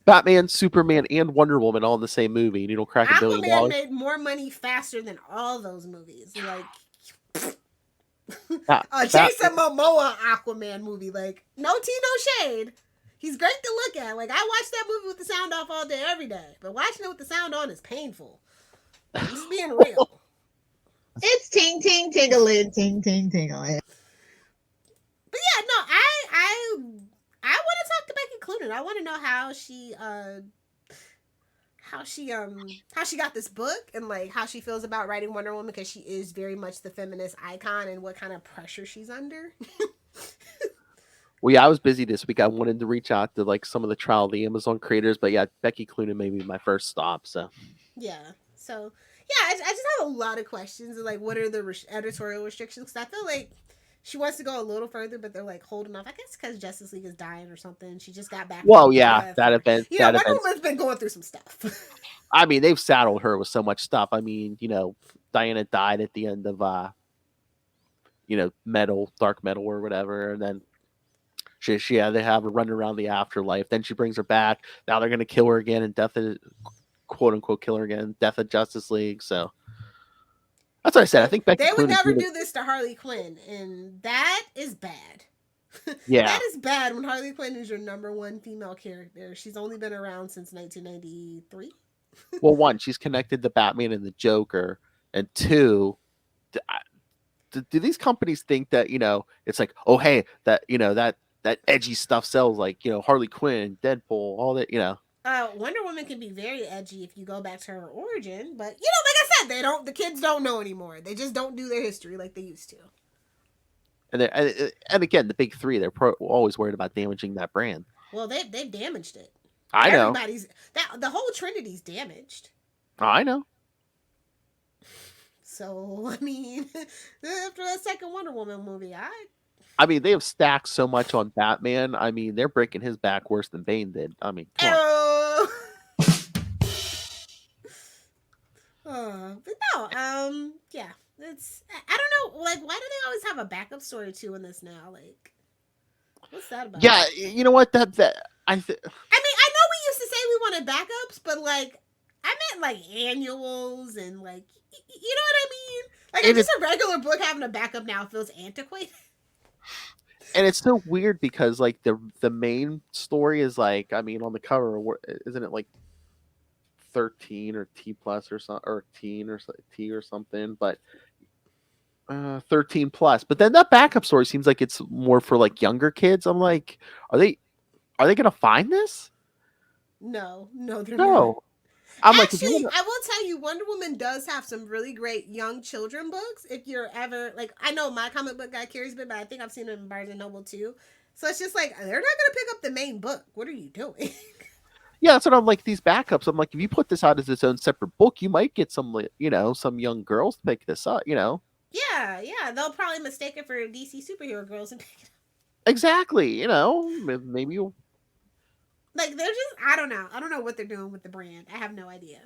Batman, Superman, and Wonder Woman all in the same movie, and you don't crack $1 billion. Aquaman made more money faster than all those movies. Like Jason Momoa Aquaman movie, like no tea, no shade. He's great to look at. Like I watch that movie with the sound off all day, every day. But watching it with the sound on is painful. I'm just being real. It's ting ting tingling, ting ting tingling. But yeah, no, I want to talk to Becky Cloonan. I want to know how she got this book and like how she feels about writing Wonder Woman, because she is very much the feminist icon, and what kind of pressure she's under. Well, yeah, I was busy this week. I wanted to reach out to like some of the trial of the Amazon creators, but yeah, Becky Cloonan may be my first stop. So yeah, I just have a lot of questions. Like, what are the editorial restrictions? Because I feel like she wants to go a little further, but they're like holding off. I guess because Justice League is dying or something. She just got back. Well, yeah, that event. Wonder Woman's been going through some stuff. I mean, they've saddled her with so much stuff. I mean, Diana died at the end of Dark Metal or whatever, and then they have her run around the afterlife. Then she brings her back. Now they're gonna kill her again, and quote unquote kill her again. Death of Justice League. So that's what I said. I think Becky they would never do this to Harley Quinn, and that is bad. Yeah, that is bad when Harley Quinn is your #1 female character. She's only been around since 1993. Well, one, she's connected to Batman and the Joker, and two, do these companies think that it's like, oh hey, that that edgy stuff sells, like Harley Quinn, Deadpool, all that Wonder Woman can be very edgy if you go back to her origin, but like I said, the kids don't know anymore. They just don't do their history like they used to. And again, the big three, they're always worried about damaging that brand. Well, they've damaged it. I know. The whole Trinity's damaged. I know. So I mean, after that second Wonder Woman movie, I mean, they have stacked so much on Batman. I mean, they're breaking his back worse than Bane did. I mean, come on. But no, yeah, I don't know, like, why do they always have a backup story too in this now? Like, what's that about? Yeah, you know what? I mean, I know we used to say we wanted backups, but like, I meant like annuals and like, you know what I mean? Like, just a regular book having a backup now feels antiquated. And it's so weird because like the main story is like, I mean, on the cover, isn't it like 13 or T plus or something, or teen or T or something, but 13 plus. But then that backup story seems like it's more for like younger kids. I'm like, are they gonna find this? No, they're not. I'm like, if you Actually, wanna- I will tell you, Wonder Woman does have some really great young children books. If you're ever like, I know my comic book guy carries it, but I think I've seen it in Barnes and Noble too. So it's just like they're not gonna pick up the main book. What are you doing? yeah, that's what I'm like. These backups, I'm like, if you put this out as its own separate book, you might get some, some young girls to pick this up. Yeah, they'll probably mistake it for DC superhero girls and pick it up. Exactly. Maybe you'll. Like they're just, I don't know what they're doing with the brand. I have no idea.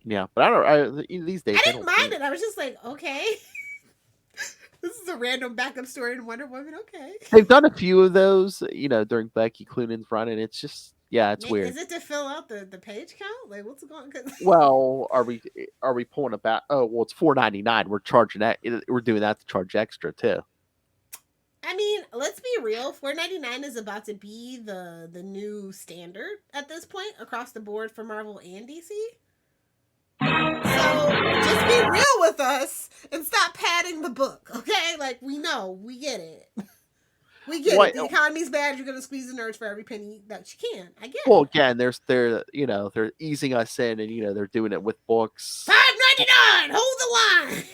Yeah, but I don't. These days, I didn't mind it. I was just like, okay. This is a random backup story in Wonder Woman. Okay. They've done a few of those, during Becky Cloonan's run, and it's just, it's weird. Is it to fill out the page count? Like, what's going on? Well, are we pulling it back? Oh, well, it's $4.99. We're charging that. We're doing that to charge extra too. I mean, let's be real. $4.99 is about to be the new standard at this point across the board for Marvel and DC. So just be real with us and stop padding the book, okay? Like, we know, we get it. We get it. The economy's bad. You're gonna squeeze the nerds for every penny that you can. I get it. Well, again, they're easing us in, and they're doing it with books. $5.99. Hold the line.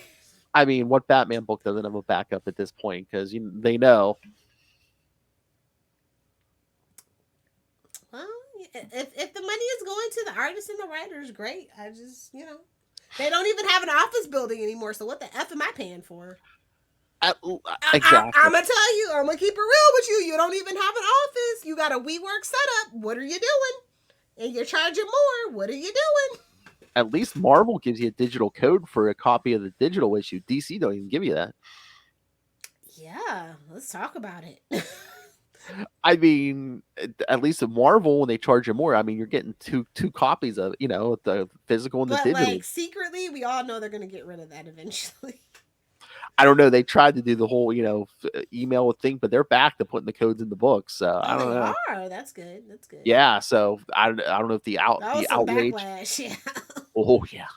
I mean, what Batman book doesn't have a backup at this point? Because they know. Well, if the money is going to the artists and the writers, great. I just, they don't even have an office building anymore. So what the F am I paying for? Exactly. I'm gonna tell you. I'm gonna keep it real with you. You don't even have an office. You got a WeWork setup. What are you doing? And you're charging more. What are you doing? At least Marvel gives you a digital code for a copy of the digital issue. DC don't even give you that. Yeah, let's talk about it. I mean, at least in Marvel, when they charge you more, I mean, you're getting two copies of, the physical and the digital. Like, secretly, we all know they're going to get rid of that eventually. I don't know. They tried to do the whole, email thing, but they're back to putting the codes in the books. So I don't know. That's good. That's good. Yeah. So I don't know if the outrage. Backlash, yeah. Oh yeah.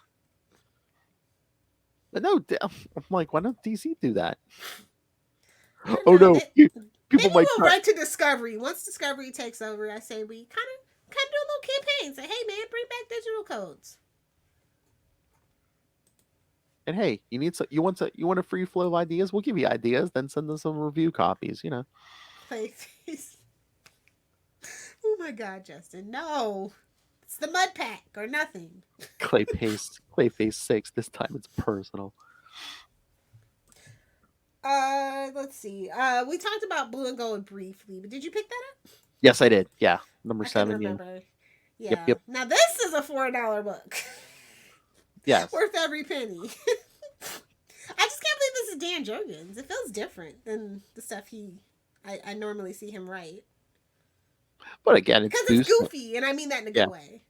But no, I'm like, why don't DC do that? Oh no. People might go right to Discovery. Once Discovery takes over, I say we kind of do a little campaign. Say, hey man, bring back digital codes. And hey, you want a free flow of ideas? We'll give you ideas. Then send us some review copies. Clayface. Oh my God, Justin! No, it's the mud pack or nothing. Clayface 6. This time it's personal. Let's see. We talked about Blue and Gold briefly, but did you pick that up? Yes, I did. Yeah, number 7. Yeah. Yep. Now this is a $4 book. Yes. Worth every penny. I just can't believe this is Dan Jurgens. It feels different than the stuff I normally see him write. But again, because it's goofy, and I mean that in a good way.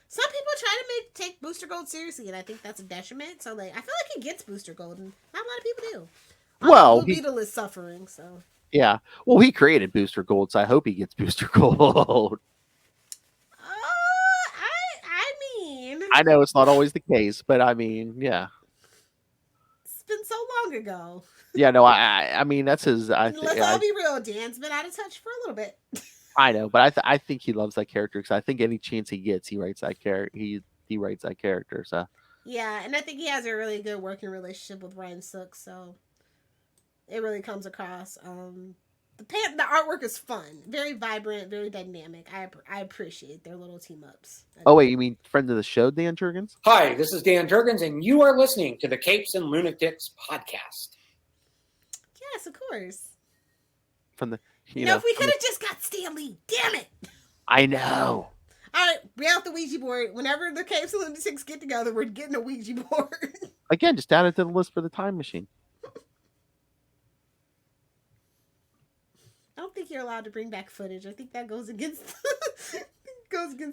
Some people try to take Booster Gold seriously, and I think that's a detriment. So, like, I feel like he gets Booster Gold, and not a lot of people do. Well, Blue Beetle is suffering, so. Yeah. Well, he created Booster Gold, so I hope he gets Booster Gold. I know it's not always the case, but I mean, yeah. It's been so long ago. Yeah, no, I mean that's his. Let's all be real. Dan's been out of touch for a little bit. I know, but I think he loves that character because I think any chance he gets, he writes that character. He writes that character. So. Yeah, and I think he has a really good working relationship with Ryan Sook, so it really comes across. The artwork is fun, very vibrant, very dynamic. I appreciate their little team ups. Oh wait, you mean friend of the show, Dan Jurgens? Hi, this is Dan Jurgens, and you are listening to the Capes and Lunatics podcast. Yes, of course. From the if we could have just got Stan Lee, damn it! I know. All right, bring out the Ouija board. Whenever the Capes and Lunatics get together, we're getting a Ouija board. Again, just add it to the list for the time machine. I don't think you're allowed to bring back footage. I think that goes against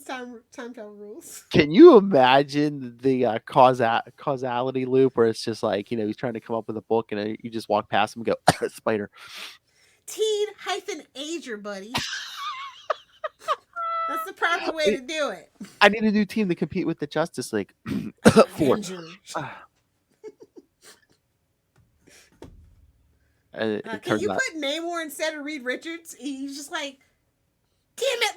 time travel rules. Can you imagine the causality loop where it's just like he's trying to come up with a book and you just walk past him and go spider. Teen-ager, buddy. That's the proper way to do it. I need a new team to compete with the Justice League. 4. Can you put Namor instead of Reed Richards? He's just like, damn it,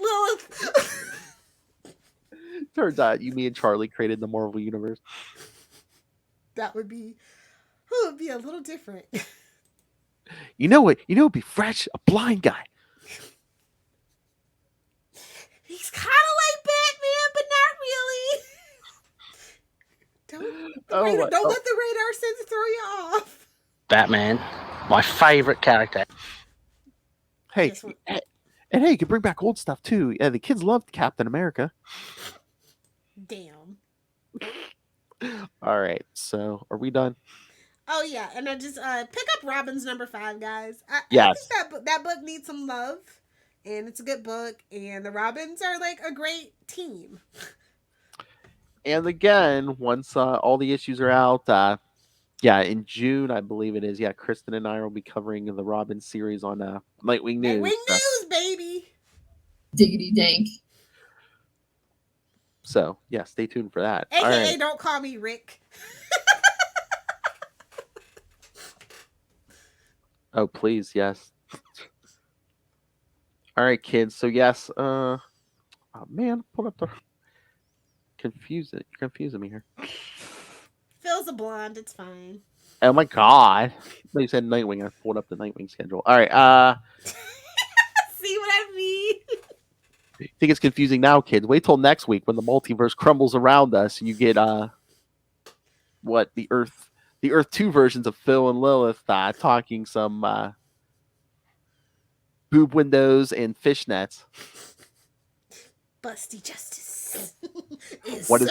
Lilith. Turns out me and Charlie created the Marvel universe. That would be a little different. You know what? It'd be fresh. A blind guy. He's kind of like Batman, but not really. Don't let the radar sense throw you off. Batman, my favorite character. Hey, and hey, you can bring back old stuff too. Yeah, the kids loved Captain America. Damn. All right, so are we done? Oh yeah, and I just pick up Robin's number 5, guys. Yes. I think that book needs some love, and it's a good book, and the Robins are like a great team. And again, once all the issues are out, in June, I believe it is. Yeah, Kristen and I will be covering the Robin series on Nightwing News. Nightwing News, baby. Diggity dank. So yeah, stay tuned for that. AKA, all right. Don't call me Rick. Oh please, yes. All right, kids. So yes, oh man, pull up the You're confusing me here. Phil's a blonde. It's fine. Oh my god. They said Nightwing. I pulled up the Nightwing schedule. All right. See what I mean? I think it's confusing now, kids. Wait till next week when the multiverse crumbles around us and you get the Earth 2 versions of Phil and Lilith talking some boob windows and fishnets. Busty justice. What is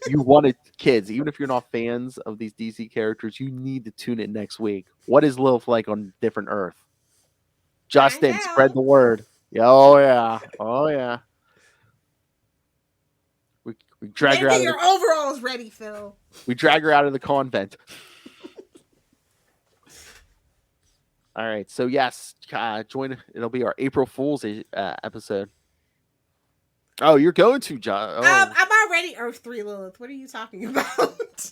you wanted, kids, even if you're not fans of these DC characters, you need to tune in next week. What is Lilith like on different Earth? Justin, spread the word. Oh yeah. We drag her out. Your overalls ready, Phil. We drag her out of the convent. All right, so yes, join. It'll be our April Fool's episode. Oh, you're going to, John? Oh. I'm already Earth 3 Lilith. What are you talking about?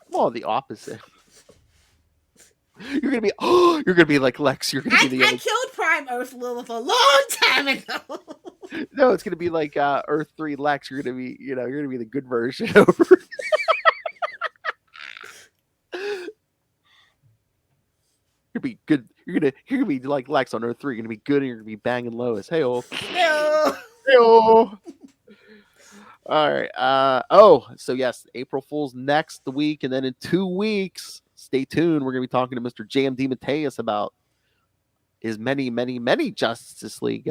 Well, the opposite. You're gonna be like Lex. You're gonna be the. I killed Prime Earth Lilith a long time ago. No, it's gonna be like Earth 3 Lex. You're gonna be, you're gonna be the good version over. You're gonna be good. You're gonna be like Lex on Earth 3. You're gonna be good, and you're gonna be banging Lois. Hey-oh. Hey-oh. All right. So yes, April Fool's next week, and then in 2 weeks, stay tuned. We're gonna be talking to Mr. J.M.D. Mateus about his many, many, many Justice League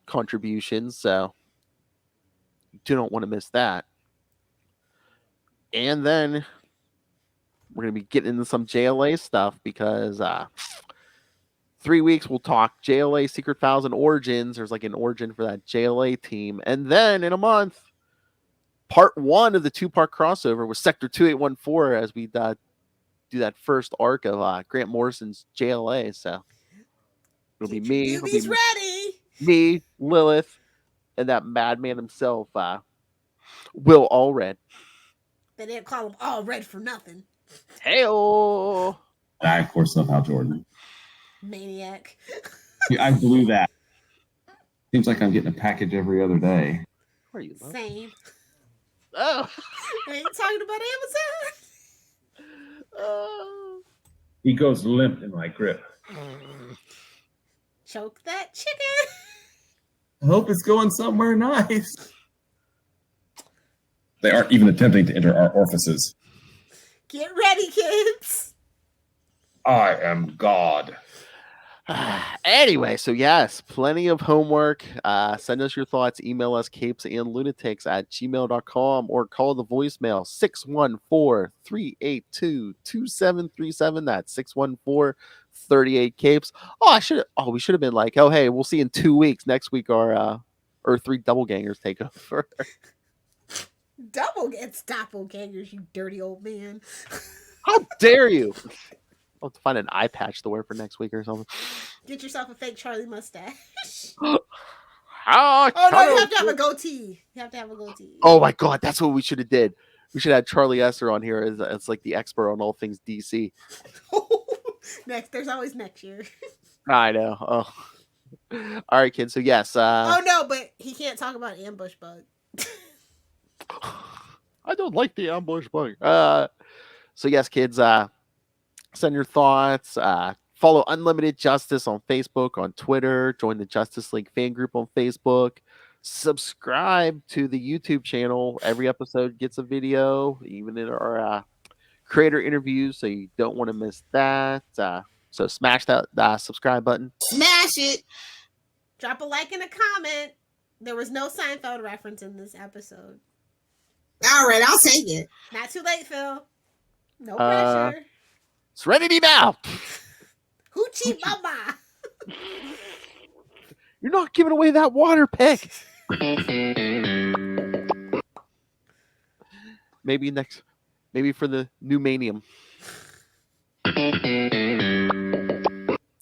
contributions. So you do not want to miss that. And then we're gonna be getting into some JLA stuff because 3 weeks we'll talk JLA Secret Files and Origins. There's like an origin for that JLA team, and then in a month, part 1 of the 2-part crossover with Sector 2814 as we do that first arc of Grant Morrison's JLA. So it'll be me. Doobie's ready. Me, Lilith, and that madman himself, Will Allred. They didn't call him All Red for nothing. Hey-oh. I, of course, love Hal Jordan. Maniac. I blew that. Seems like I'm getting a package every other day. Where are you, love? Same. Oh. I ain't talking about Amazon. He goes limp in my grip. Choke that chicken. I hope it's going somewhere nice. They aren't even attempting to enter our orifices. Get ready, kids. I am God. Anyway, so yes, plenty of homework. Send us your thoughts. Email us CapesandLunatics@gmail.com or call the voicemail 614-382-2737. That's 614-38-CAPES. We should have been like, oh, hey, we'll see you in 2 weeks. Next week, our Earth 3 doppelgangers take over. It's doppelgangers, you dirty old man. How dare you? I'll have to find an eye patch to wear for next week or something. Get yourself a fake Charlie mustache. No, you have to have a goatee. You have to have a goatee. Oh my god, that's what we should have did. We should have Charlie Esser on here as like the expert on all things DC. There's always next year. I know. Oh. All right, kids. So yes. Oh no, but he can't talk about Ambush Bug. I don't like the ambush bug. So yes, kids, send your thoughts. Follow Unlimited Justice on Facebook, on Twitter. Join the Justice League fan group on Facebook. Subscribe to the YouTube channel. Every episode gets a video, even in our creator interviews, so you don't want to miss that. So smash that subscribe button. Smash it. Drop a like and a comment. There was no Seinfeld reference in this episode. All right, I'll take it. Not too late, Phil. No pressure. Serenity now. Hoochie mama. You're not giving away that water, Peck. Maybe for the new manium.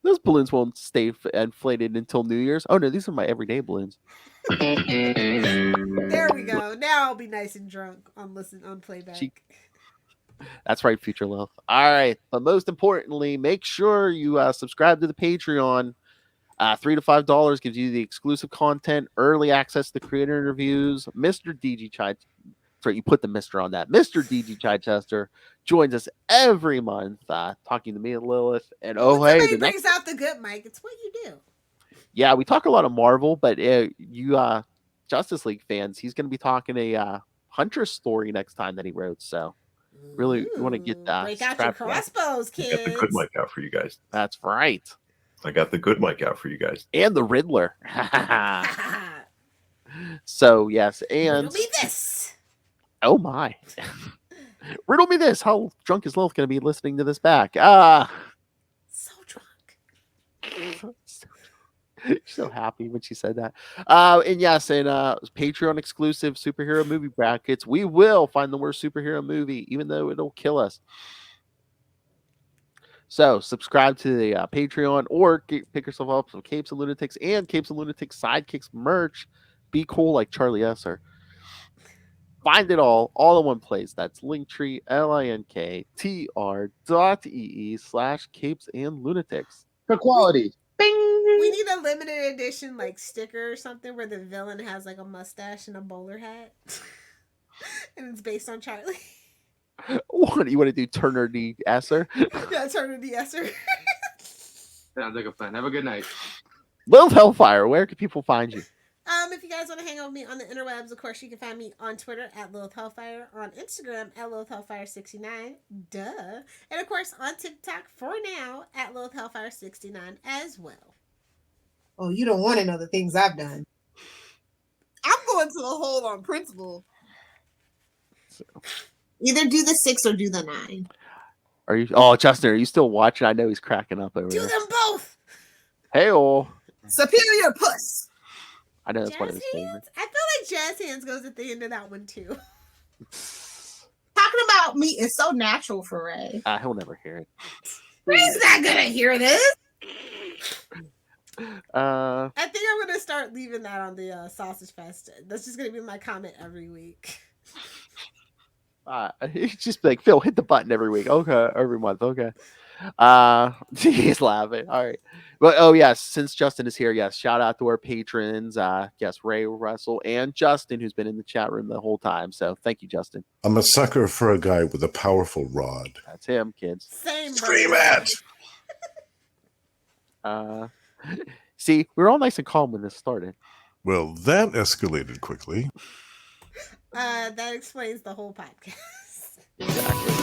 Those balloons won't stay inflated until New Year's. Oh no, these are my everyday balloons. There we go. Now I'll be nice and drunk on playback. That's right, future love. All right, but most importantly, make sure you subscribe to the Patreon. $3 to $5 gives you the exclusive content, early access to creator interviews. Mr. DG Chai, sorry, you put the Mr. on that. Mr. DG Chichester joins us every month, talking to me and Lilith. And somebody brings out the good, Mike. It's what you do. Yeah, we talk a lot of Marvel, but you Justice League fans, he's going to be talking a Huntress story next time that he wrote. So really, you want to get that. Break out your crossbows, kids. I got the good mic out for you guys. That's right. I got the good mic out for you guys. And the Riddler. So, yes. And riddle me this. Oh, my. Riddle me this. How drunk is Lilith going to be listening to this back? So drunk. She's so happy when she said that. And yes, and Patreon exclusive superhero movie brackets. We will find the worst superhero movie, even though it'll kill us. So subscribe to the Patreon or pick yourself up some Capes and Lunatics and Capes and Lunatics Sidekicks merch. Be cool like Charlie Esser. Find it all in one place. That's Linktree, linktr.ee/Capes and Lunatics. For quality. Bing! We need a limited edition like sticker or something where the villain has like a mustache and a bowler hat. And it's based on Charlie. What do you want to do? Turner D. Esser? Yeah, Turner D. Esser. Sounds like a plan. Have a good night. Lilith Hellfire, where can people find you? If you guys want to hang out with me on the interwebs, of course, you can find me on Twitter at Lilith Hellfire, on Instagram at Lilith Hellfire69, duh, and of course on TikTok for now at Lilith Hellfire69 as well. Oh, you don't want to know the things I've done. I'm going to the hole on principle. Either do the 6 or do the 9. Are you? Oh, Justin, are you still watching? I know he's cracking up over Do there. them both. Hey-oh. Superior puss. I know that's Jazz one of his hands? favorites. I feel like Jazz Hands goes at the end of that one too. Talking about me is so natural for Ray. He'll never hear it. Ray's not gonna hear this. I think I'm gonna start leaving that on the Sausage Fest. That's just gonna be my comment every week. He's just like, Phil, hit the button every week. Okay, every month. Okay. He's laughing. All right. But oh yes, since Justin is here, yes, shout out to our patrons. Yes, Ray, Russell, and Justin, who's been in the chat room the whole time. So thank you, Justin. I'm a sucker for a guy with a powerful rod. That's him, kids. Same. Scream at. See, we were all nice and calm when this started. Well, that escalated quickly. That explains the whole podcast. Exactly.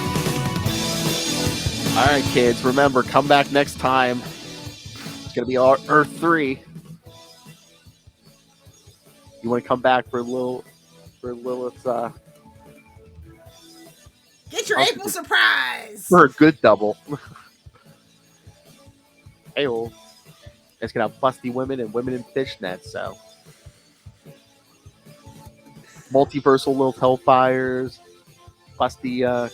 All right, kids. Remember, come back next time. It's gonna be our Earth 3. You want to come back for Lilith's Get your April surprise for a good double. Hey, well, it's gonna have busty women and women in fishnets. So multiversal Lilith Hellfires, busty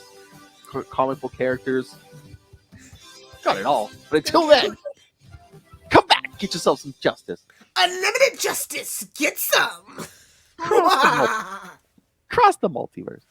comic book characters. Got it all. But until then, come back, get yourself some justice. Unlimited justice. Get some. Cross the multiverse.